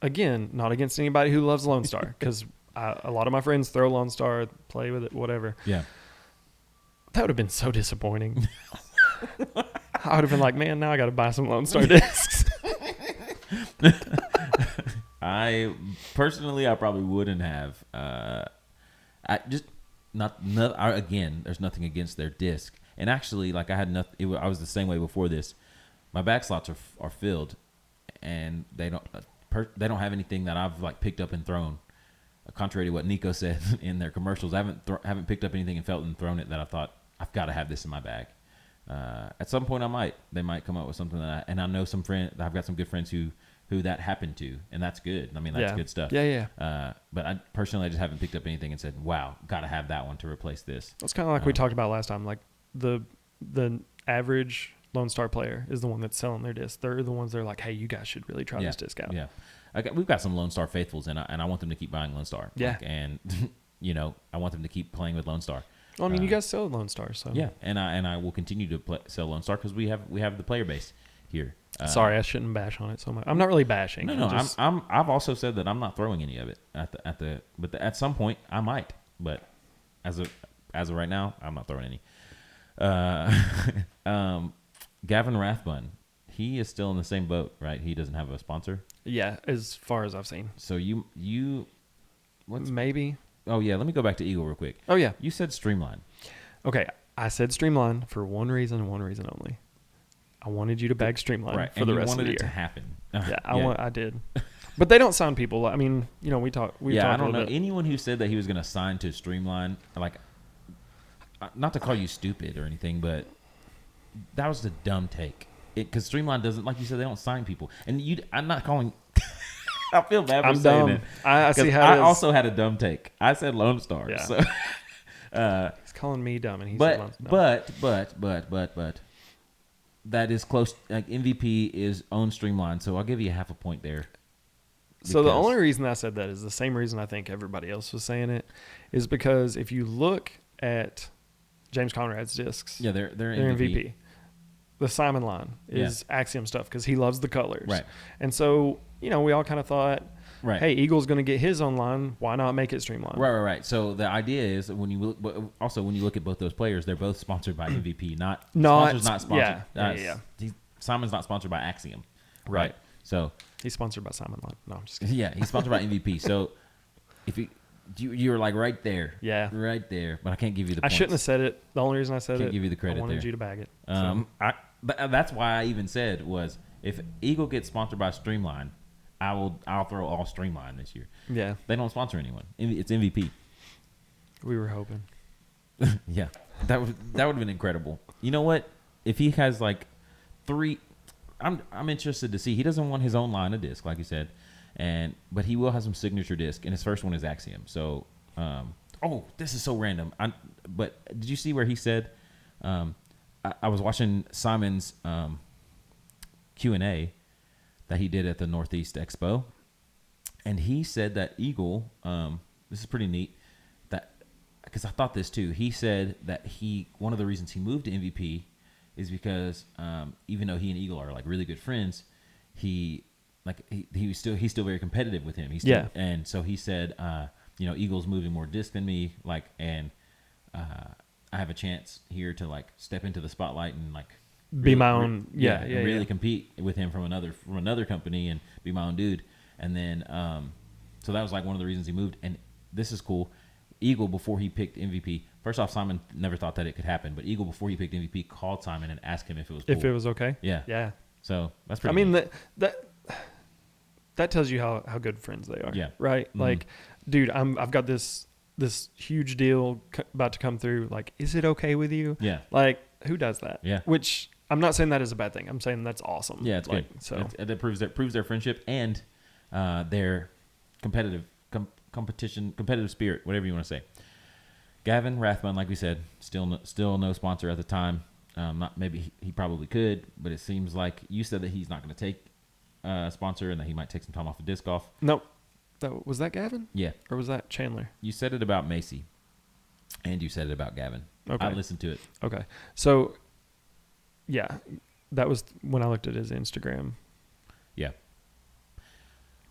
again, not against anybody who loves Lone Star, because a lot of my friends throw Lone Star, play with it, whatever. Yeah. That would have been so disappointing. I would have been like, man, now I got to buy some Lone Star discs. I probably wouldn't have. I just again, there's nothing against their disc, and actually, like I had nothing. I was the same way before this. My bag slots are filled, and they don't have anything that I've like picked up and thrown. Contrary to what Nico said in their commercials, I haven't picked up anything and felt and thrown it that I thought I've got to have this in my bag. At some point, they might come up with something and I know I've got some good friends who that happened to, and that's good. I mean, that's good stuff. Yeah. But I personally just haven't picked up anything and said, wow, got to have that one to replace this. That's kind of like we talked about last time. Like the average Lone Star player is the one that's selling their disc. They're the ones that are like, hey, you guys should really try this disc out. Yeah. We've got some Lone Star faithfuls, and I want them to keep buying Lone Star. Yeah. And, I want them to keep playing with Lone Star. Well, I mean, you guys sell Lone Star, so. Yeah, and I will continue to sell Lone Star because we have the player base here. Sorry, I shouldn't bash on it so much. I'm not really bashing. No, I've also said that I'm not throwing any of it but at some point I might. But as of right now, I'm not throwing any. Gavin Rathbun, he is still in the same boat, right? He doesn't have a sponsor. Yeah, as far as I've seen. So maybe. Oh yeah, let me go back to Eagle real quick. Oh yeah, you said Streamline. Okay, I said Streamline for one reason and one reason only. I wanted you to bag Streamline for the rest of the year. You wanted it to happen. Yeah, I did. But they don't sign people. I mean, we talked. I don't know anyone who said that he was going to sign to Streamline. Like, not to call you stupid or anything, but that was the dumb take. Because Streamline doesn't, like you said, they don't sign people. And I'm not calling. I feel bad for saying it. I see how. I also had a dumb take. I said Lone Star. Yeah. So, he's calling me dumb, and he said Lone Star. But that is close. Like MVP is own Streamline, so I'll give you half a point there. So the only reason I said that is the same reason I think everybody else was saying it, is because if you look at James Conrad's discs, they're MVP. The Simon line is Axiom stuff because he loves the colors, right? And so we all kind of thought, right, hey, Eagle's going to get his own line. Why not make it Streamline? Right. So the idea is when you look at both those players, they're both sponsored by MVP, not sponsored. Yeah. Simon's not sponsored by Axiom, right? So he's sponsored by Simon Line. No, I'm just kidding. Yeah, he's sponsored by MVP. So if you're like right there, right there, but I can't give you the points. I shouldn't have said it. The only reason I said can't give you the credit. I wanted there. You to bag it. That's why I even said was if Eagle gets sponsored by Streamline, I'll throw all Streamline this year. Yeah, they don't sponsor anyone. It's MVP. We were hoping. Yeah, that would have been incredible. You know what? If he has like 3, I'm interested to see. He doesn't want his own line of disc, like you said, but he will have some signature disc, and his first one is Axiom. So, this is so random. But did you see where he said? I was watching Simon's Q&A that he did at the Northeast Expo, and he said that Eagle. This is pretty neat. Because I thought this too. He said that one of the reasons he moved to MVP is because even though he and Eagle are like really good friends, he's still very competitive with him. And so he said, Eagle's moving more disc than me, I have a chance here to like step into the spotlight and like be my own, really compete with him from another company and be my own dude. And then so that was like one of the reasons he moved. And this is cool. Eagle, before he picked MVP, first off, Simon never thought that it could happen, but Eagle, before he picked MVP, called Simon and asked him if it was cool. If it was okay? Yeah. So that's pretty neat. That tells you how good friends they are. Yeah. Right? Mm-hmm. Like, dude, I've got this huge deal about to come through. Like, is it okay with you? Yeah. Like, who does that? Yeah. Which, I'm not saying that is a bad thing. I'm saying that's awesome. Yeah, it's good. So that proves their friendship and their competitive competitive spirit, whatever you want to say. Gavin Rathbun, like we said, still no sponsor at the time. Not maybe he probably could, but it seems like you said that he's not going to take a sponsor and that he might take some time off of disc golf. Nope. Was that Gavin? Yeah. Or was that Chandler? You said it about Macy, and you said it about Gavin. Okay. I listened to it. Okay. So, yeah, that was when I looked at his Instagram. Yeah.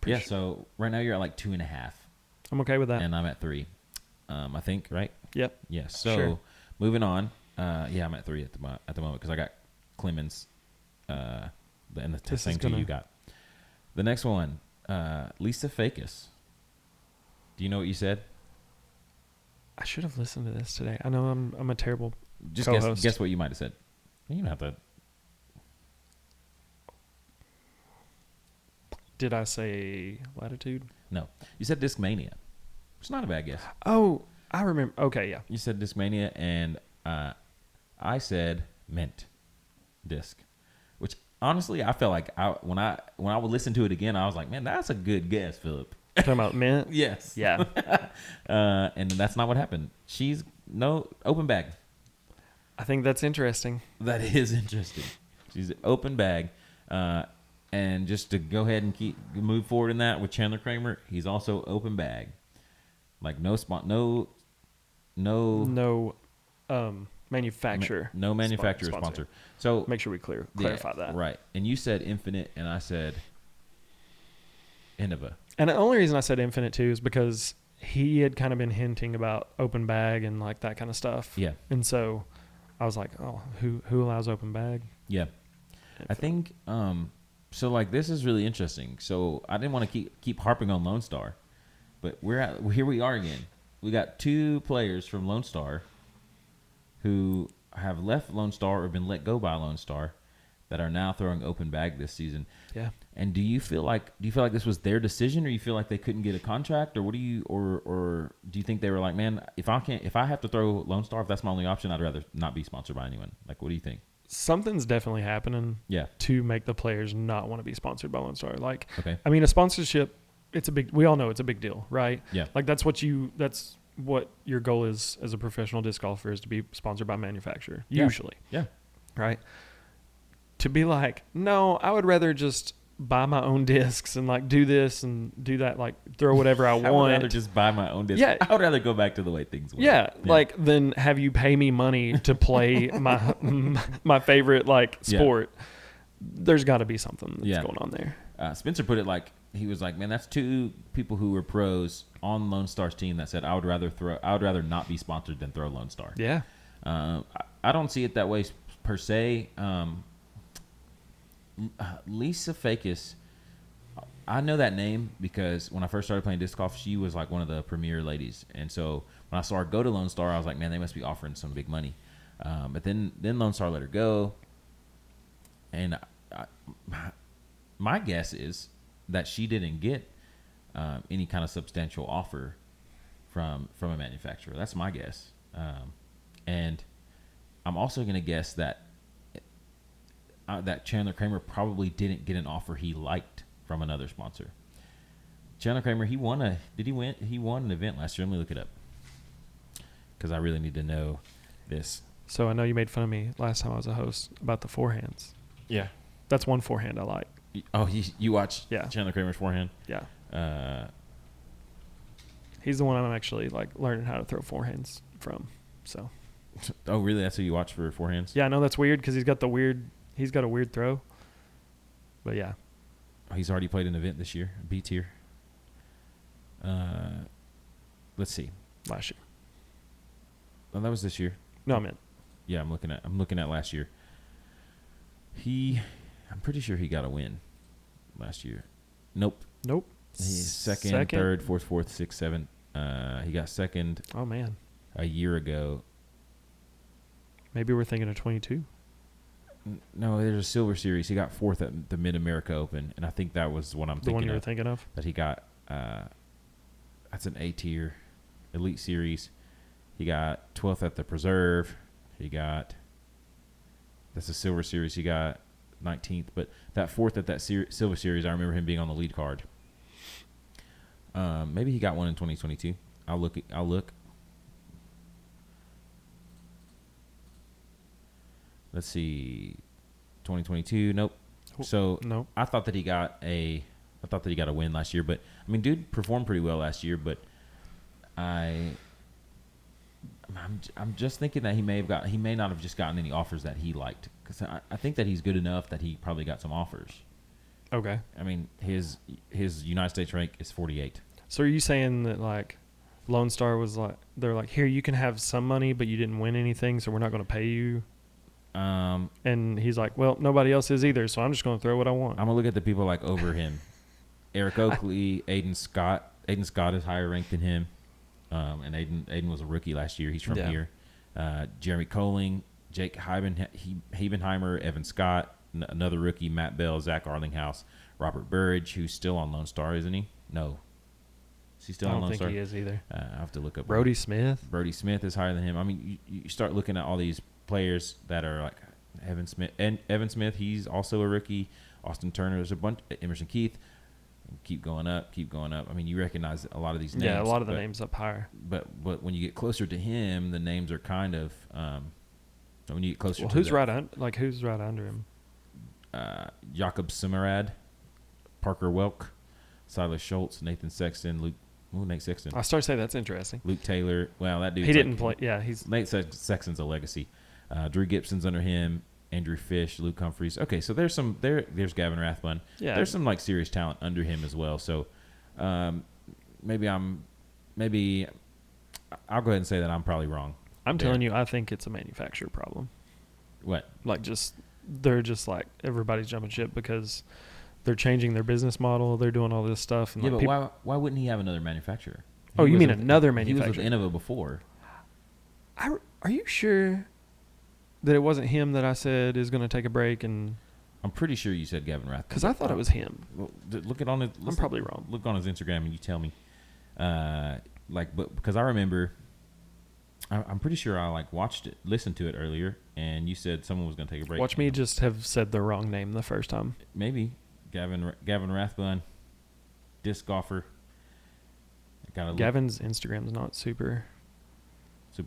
Pretty yeah. sure. So right now you're at like 2.5. I'm okay with that. And I'm at 3. I think, right? Yep. Yeah. So Sure. moving on. I'm at 3 at the moment because I got Clemens, and the same two you got. The next one, Lisa Fakis. Do you know what you said? I should have listened to this today. I know I'm a terrible Just co-host. guess what you might have said. You don't have to. Did I say latitude? No, you said Discmania. It's not a bad guess. Oh, I remember. Okay, yeah. You said Discmania, and I said Mint Disc, which honestly I felt like when I would listen to it again, I was like, man, that's a good guess, Philip. Talking about mint? Yes. Yeah. And that's not what happened. She's no open bag. I think that's interesting. That is interesting. She's open bag. And just to go ahead and move forward in that with Chandler Kramer, he's also open bag. Like no Manufacturer. No manufacturer sponsor. So make sure we clarify that. Right. And you said Infinite, and I said Innova. And the only reason I said Infinite too is because he had kind of been hinting about open bag and like that kind of stuff. Yeah. And so I was like, oh, who allows open bag? Yeah. Infinite. I think so. Like this is really interesting. So I didn't want to keep harping on Lone Star, but here we are again. We got 2 players from Lone Star who have left Lone Star or been let go by Lone Star that are now throwing open bag this season. Yeah. And do you feel like this was their decision, or you feel like they couldn't get a contract, or what do you, or do you think they were like, man, if I have to throw Lone Star, if that's my only option, I'd rather not be sponsored by anyone. Like, what do you think? Something's definitely happening. Yeah. To make the players not want to be sponsored by Lone Star. Like, okay. I mean, a sponsorship, we all know it's a big deal, right? Yeah. Like that's what your goal is as a professional disc golfer, is to be sponsored by a manufacturer. Yeah. Usually. Yeah. Right. To be like, no, I would rather just buy my own discs and like do this and do that, like throw whatever I want. I would rather just buy my own disc. Yeah. I would rather go back to the way things were. Yeah. Like then have you pay me money to play my favorite like sport. Yeah. There's got to be something that's going on there. Spencer put it like, he was like, man, that's 2 people who were pros on Lone Star's team that said I would rather not be sponsored than throw Lone Star. Yeah. I don't see it that way per se. Lisa Fakis, I know that name because when I first started playing disc golf, she was like one of the premier ladies. And so when I saw her go to Lone Star, I was like, man, they must be offering some big money. But then Lone Star let her go. And my guess is that she didn't get any kind of substantial offer from a manufacturer. That's my guess. And I'm also going to guess that Chandler Kramer probably didn't get an offer he liked from another sponsor. Chandler Kramer, he won an event last year. Let me look it up because I really need to know this. So I know you made fun of me last time I was a host about the forehands. Yeah. That's one forehand I like. Oh, you watch Chandler Kramer's forehand? Yeah. He's the one I'm actually like learning how to throw forehands from. So. Oh, really? That's who you watch for forehands? Yeah, I know that's weird because he's got a weird throw. But yeah. Oh, he's already played an event this year, B tier. Let's see. Last year. Oh, that was this year. No, I meant. Yeah, I'm looking at last year. I'm pretty sure he got a win last year. Nope. He's second, third, fourth, sixth, seventh. He got second. Oh man. A year ago. Maybe we're thinking of 22. No, there's a Silver Series. He got 4th at the Mid-America Open, and I think that was what I'm thinking of. The one you were thinking of? That he got, that's an A-tier Elite Series. He got 12th at the Preserve. That's a Silver Series. He got 19th. But that 4th at that Silver Series, I remember him being on the lead card. Maybe he got one in 2022. I'll look. Let's see. 2022. Nope. So Nope. I thought that he got a win last year, but I mean, dude performed pretty well last year. But I'm just thinking that he may not have just gotten any offers that he liked, because I think that he's good enough that he probably got some offers. Okay. I mean, his United States rank is 48. So are you saying that like Lone Star was like, they're like, here, you can have some money, but you didn't win anything, so we're not going to pay you? And he's like, well, nobody else is either, so I'm just going to throw what I want. I'm gonna look at the people like over him. Eric Oakley, Aiden Scott. Aiden Scott is higher ranked than him. And Aiden was a rookie last year. He's from here. Jeremy Coling, Jake Heibenheimer, Evan Scott, another rookie, Matt Bell, Zach Arlinghouse, Robert Burridge, who's still on Lone Star, isn't he? No. Is he still on Lone Star? I don't think he is either. I have to look up. Brody Smith. Brody Smith is higher than him. I mean, you start looking at all these players that are like Evan Smith. And Evan Smith, he's also a rookie. Austin Turner, there's a bunch. Emerson Keith. Keep going up. I mean, you recognize a lot of these names. Yeah, a lot of the names up higher. But when you get closer to him, the names are kind of. When you get closer to who's right under him? Jakob Simerad, Parker Welk, Silas Schultz, Nathan Sexton, Nate Sexton. I started to say that's interesting. Luke Taylor. Well, that dude. He didn't play. Yeah, Nate Sexton's a legacy. Drew Gibson's under him. Andrew Fish, Luke Humphreys. Okay, so there's Gavin Rathbun. Yeah. There's some like serious talent under him as well. So maybe I'll go ahead and say that I'm probably wrong. I'm telling you, I think it's a manufacturer problem. What? Like they're just like everybody's jumping ship because they're changing their business model. They're doing all this stuff. And yeah, like but why wouldn't he have another manufacturer? Oh, you mean another manufacturer? He was with Innova before. Are you sure that it wasn't him that I said is going to take a break? And I'm pretty sure you said Gavin Rathbun. Because I thought it was him. Well, look at on his. I'm probably wrong. Look on his Instagram and you tell me. But because I remember, I'm pretty sure I listened to it earlier, and you said someone was going to take a break. Watch me just have said the wrong name the first time. Maybe Gavin Rathbun, disc golfer. Gavin's Instagram's not super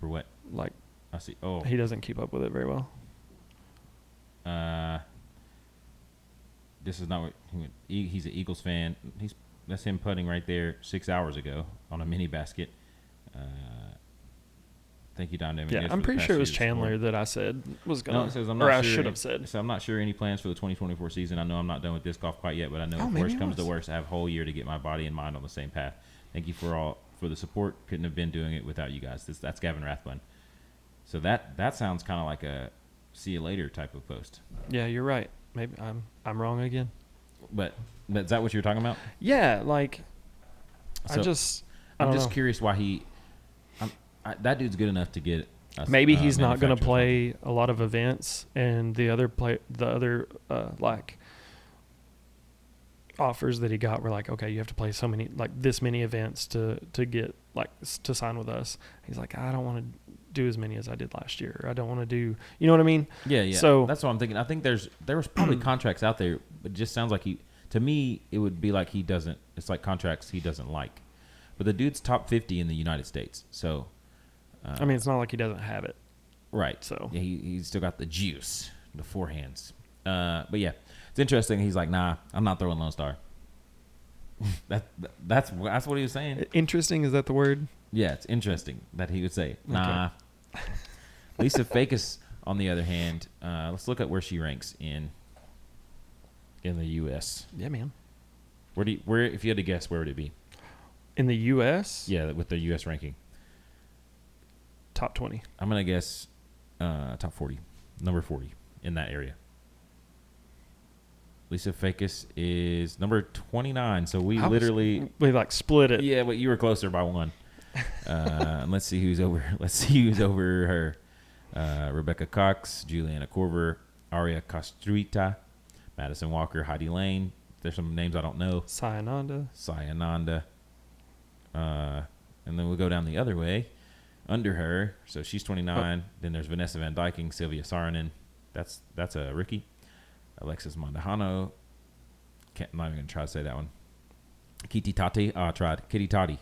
wet. Like. I see. Oh, he doesn't keep up with it very well. This is not what he's an Eagles fan. That's him putting right there 6 hours ago on a mini basket. Thank you, Don Damon. Yeah, I'm pretty sure it was Chandler that I said was going to. No, it says I should have said. So I'm not sure any plans for the 2024 season. I know I'm not done with disc golf quite yet, but I know if worst comes to worst, I have a whole year to get my body and mind on the same path. Thank you for the support. Couldn't have been doing it without you guys. That's Gavin Rathbun. So that sounds kind of like a see you later type of post. Yeah, you're right. Maybe I'm wrong again. But is that what you're talking about? Yeah, like so I'm just curious why that dude's good enough to get. Maybe he's not going to play a lot of events, and the other offers that he got were like, okay, you have to play so many, like this many events to get like to sign with us. He's like, I don't want to do as many as I did last year. I don't want to do, you know what I mean? Yeah. So that's what I'm thinking. I think there was probably contracts out there, but it just sounds like to me, it would be like he doesn't. It's like contracts he doesn't like. But the dude's top 50 in the United States, so. I mean, it's not like he doesn't have it. Right. So yeah, he's still got the juice, the forehands. But yeah, it's interesting. He's like, nah, I'm not throwing Lone Star. That's what he was saying. Interesting, is that the word? Yeah, it's interesting that he would say, nah. Okay. Lisa Fakis, on the other hand, let's look at where she ranks in the U.S. Yeah, man. Where if you had to guess, where would it be? In the U.S.? Yeah, with the U.S. ranking. Top 20. I'm going to guess top 40, number 40 in that area. Lisa Fakis is number 29, so we like split it. Yeah, but you were closer by one. And let's see who's over her. Rebecca Cox, Juliana Corver, Aria Castruita, Madison Walker, Heidi Lane. There's some names I don't know. Sayananda. And then we'll go down the other way. Under her, so she's 29. Then there's Vanessa Van Dyking, Sylvia Saarinen. That's a rookie. Alexis Mondahano. I'm not even going to try to say that one. Kitty Tati. I tried. Kitty Toddy.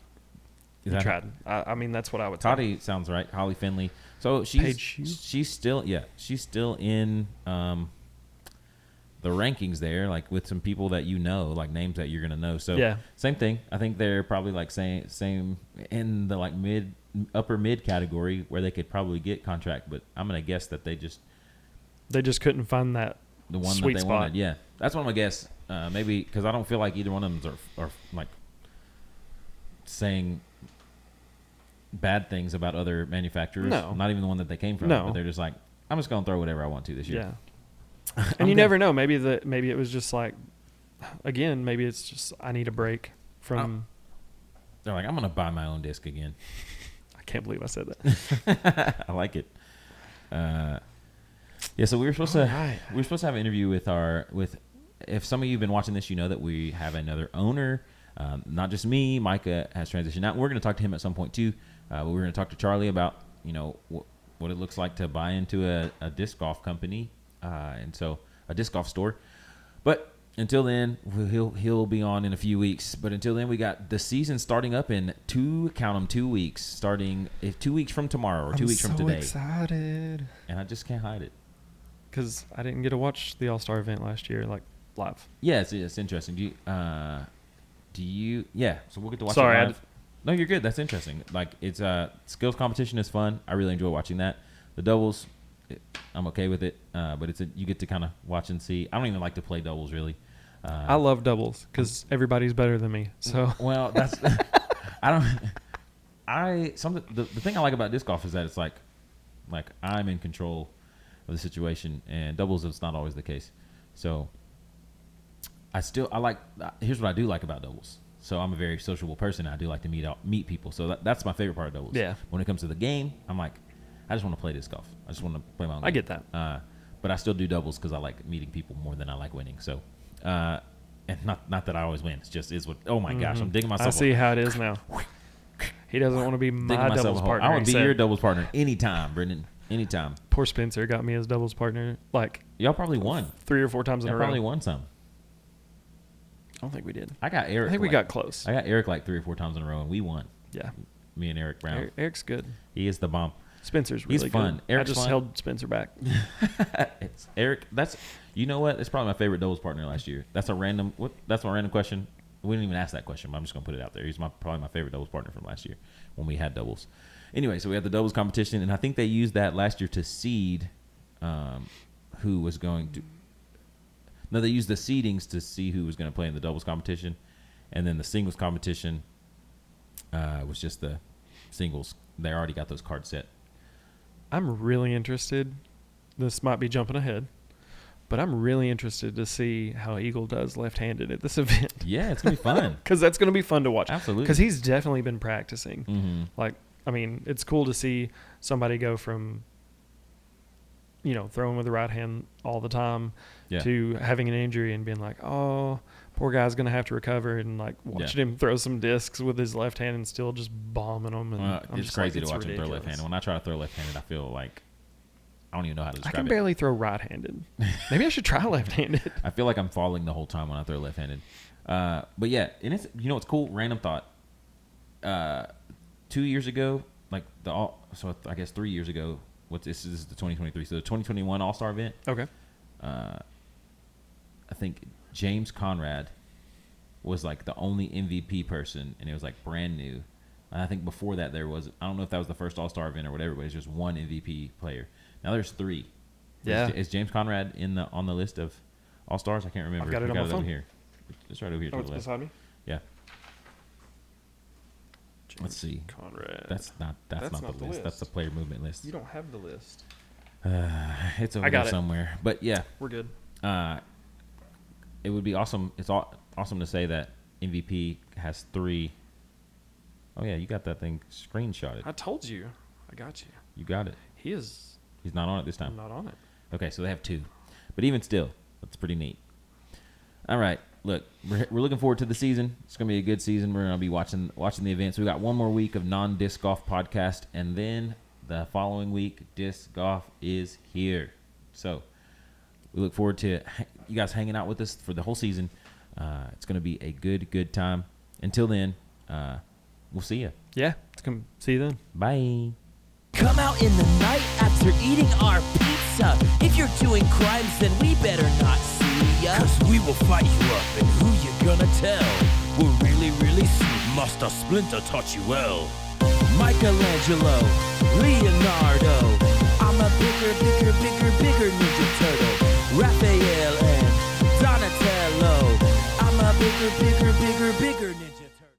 You tried. I mean, that's what I would say. Toddy sounds right. Holly Finley. So she's still in the rankings there, like with some people that you know, like names that you're gonna know. So same thing. I think they're probably like same in the like upper mid category where they could probably get contract, but I'm gonna guess that they just couldn't find the one sweet that they spot. wanted. Yeah, that's what I'm gonna guess. Maybe because I don't feel like either one of them are like saying bad things about other manufacturers. No, not even the one that they came from. No, but they're just like, I'm just gonna throw whatever I want to this year. Yeah. And you never know. Maybe it was just like, again, maybe it's just I need a break from. They're like, I'm gonna buy my own disc again. I can't believe I said that. I like it. Yeah. So we were supposed to have an interview with. If some of you have been watching this, you know that we have another owner. Not just me. Micah has transitioned out. We're going to talk to him at some point too. But we're going to talk to Charlie about what it looks like to buy into a disc golf company. And so a disc golf store. But until then, he'll be on in a few weeks. But until then, we got the season starting up in 2 weeks. Starting 2 weeks from tomorrow or 2 weeks from today. I'm so excited. And I just can't hide it. Because I didn't get to watch the All-Star event last year, like live. Yeah, it's interesting. Do you? Yeah. So we'll get to watch. Sorry, it live. No, you're good. That's interesting. Like it's skills competition is fun. I really enjoy watching that. The doubles. I'm okay with it, but you get to kind of watch and see. I don't even like to play doubles really. I love doubles because everybody's better than me. So well, that's the thing I like about disc golf is that it's like I'm in control of the situation, and doubles it's not always the case. So I like. Here's what I do like about doubles. So I'm a very sociable person. I do like to meet people. So that's my favorite part of doubles. Yeah. When it comes to the game, I'm like, I just want to play disc golf. I just want to play my own game. I get that. But I still do doubles because I like meeting people more than I like winning. So, and not that I always win. It's just is what. Oh my gosh, I'm digging myself. I see how it is now. He doesn't want to be my doubles partner. I would be your doubles partner anytime, Brendon. Anytime. Poor Spencer got me as doubles partner. Like y'all probably won 3 or 4 times in a row. Probably won some. I don't think we did. I got Eric. I think we got close. I got Eric like 3 or 4 times in a row, and we won. Yeah. Me and Eric Brown. Eric's good. He is the bomb. Spencer's really He's fun. good. Eric's I just fun. held Spencer back. It's Eric. You know what? It's probably my favorite doubles partner last year. That's my random question. We didn't even ask that question, but I'm just gonna put it out there. He's probably my favorite doubles partner from last year when we had doubles. Anyway, so we had the doubles competition, and I think they used that last year to seed who was going to. No, they used the seedings to see who was going to play in the doubles competition, and then the singles competition was just the singles. They already got those cards set. I'm really interested. This might be jumping ahead, but I'm really interested to see how Eagle does left-handed at this event. Yeah, it's going to be fun. Because that's going to be fun to watch. Absolutely. Because he's definitely been practicing. Mm-hmm. Like, I mean, it's cool to see somebody go from, throwing with the right hand all the time to having an injury and being like, oh, poor guy's going to have to recover, and like watching him throw some discs with his left hand and still just bombing them. And it's crazy to watch him throw left-handed. When I try to throw left-handed, I feel like I don't even know how to describe it. I can barely throw right-handed. Maybe I should try left-handed. I feel like I'm falling the whole time when I throw left-handed. But yeah, and it's what's cool? Random thought. 2 years ago, so I guess 3 years ago. This is the 2023. So the 2021 All-Star event. Okay. I think James Conrad was like the only MVP person, and it was like brand new. And I think before that I don't know if that was the first All-Star event or whatever, but it's just one MVP player. Now there's 3. Yeah. Is James Conrad on the list of All-Stars? I can't remember. I've got it on my phone. Over here. It's right over here to the left. Beside me? Yeah. Let's see. Conrad. That's not the list. That's the player movement list. You don't have the list. It's over there somewhere. But yeah, we're good. It would be awesome. It's awesome to say that MVP has 3. Oh yeah, you got that thing screenshotted. I told you. I got you. You got it. He's not on it this time. I'm not on it. Okay, so they have 2. But even still, that's pretty neat. All right. Look, we're looking forward to the season. It's going to be a good season. We're going to be watching the events. We got one more week of non-disc golf podcast, and then the following week, disc golf is here. So we look forward to you guys hanging out with us for the whole season. It's going to be a good time. Until then, we'll see you. Yeah. Come see you then. Bye. Come out in the night after eating our pizza. If you're doing crimes, then we better not see ya. Cause we will fight you up, and who you gonna tell? We're really, really sweet. Master Splinter taught you well. Michelangelo, Leonardo, I'm a bigger Ninja Turtle. Raphael and Donatello, I'm a bigger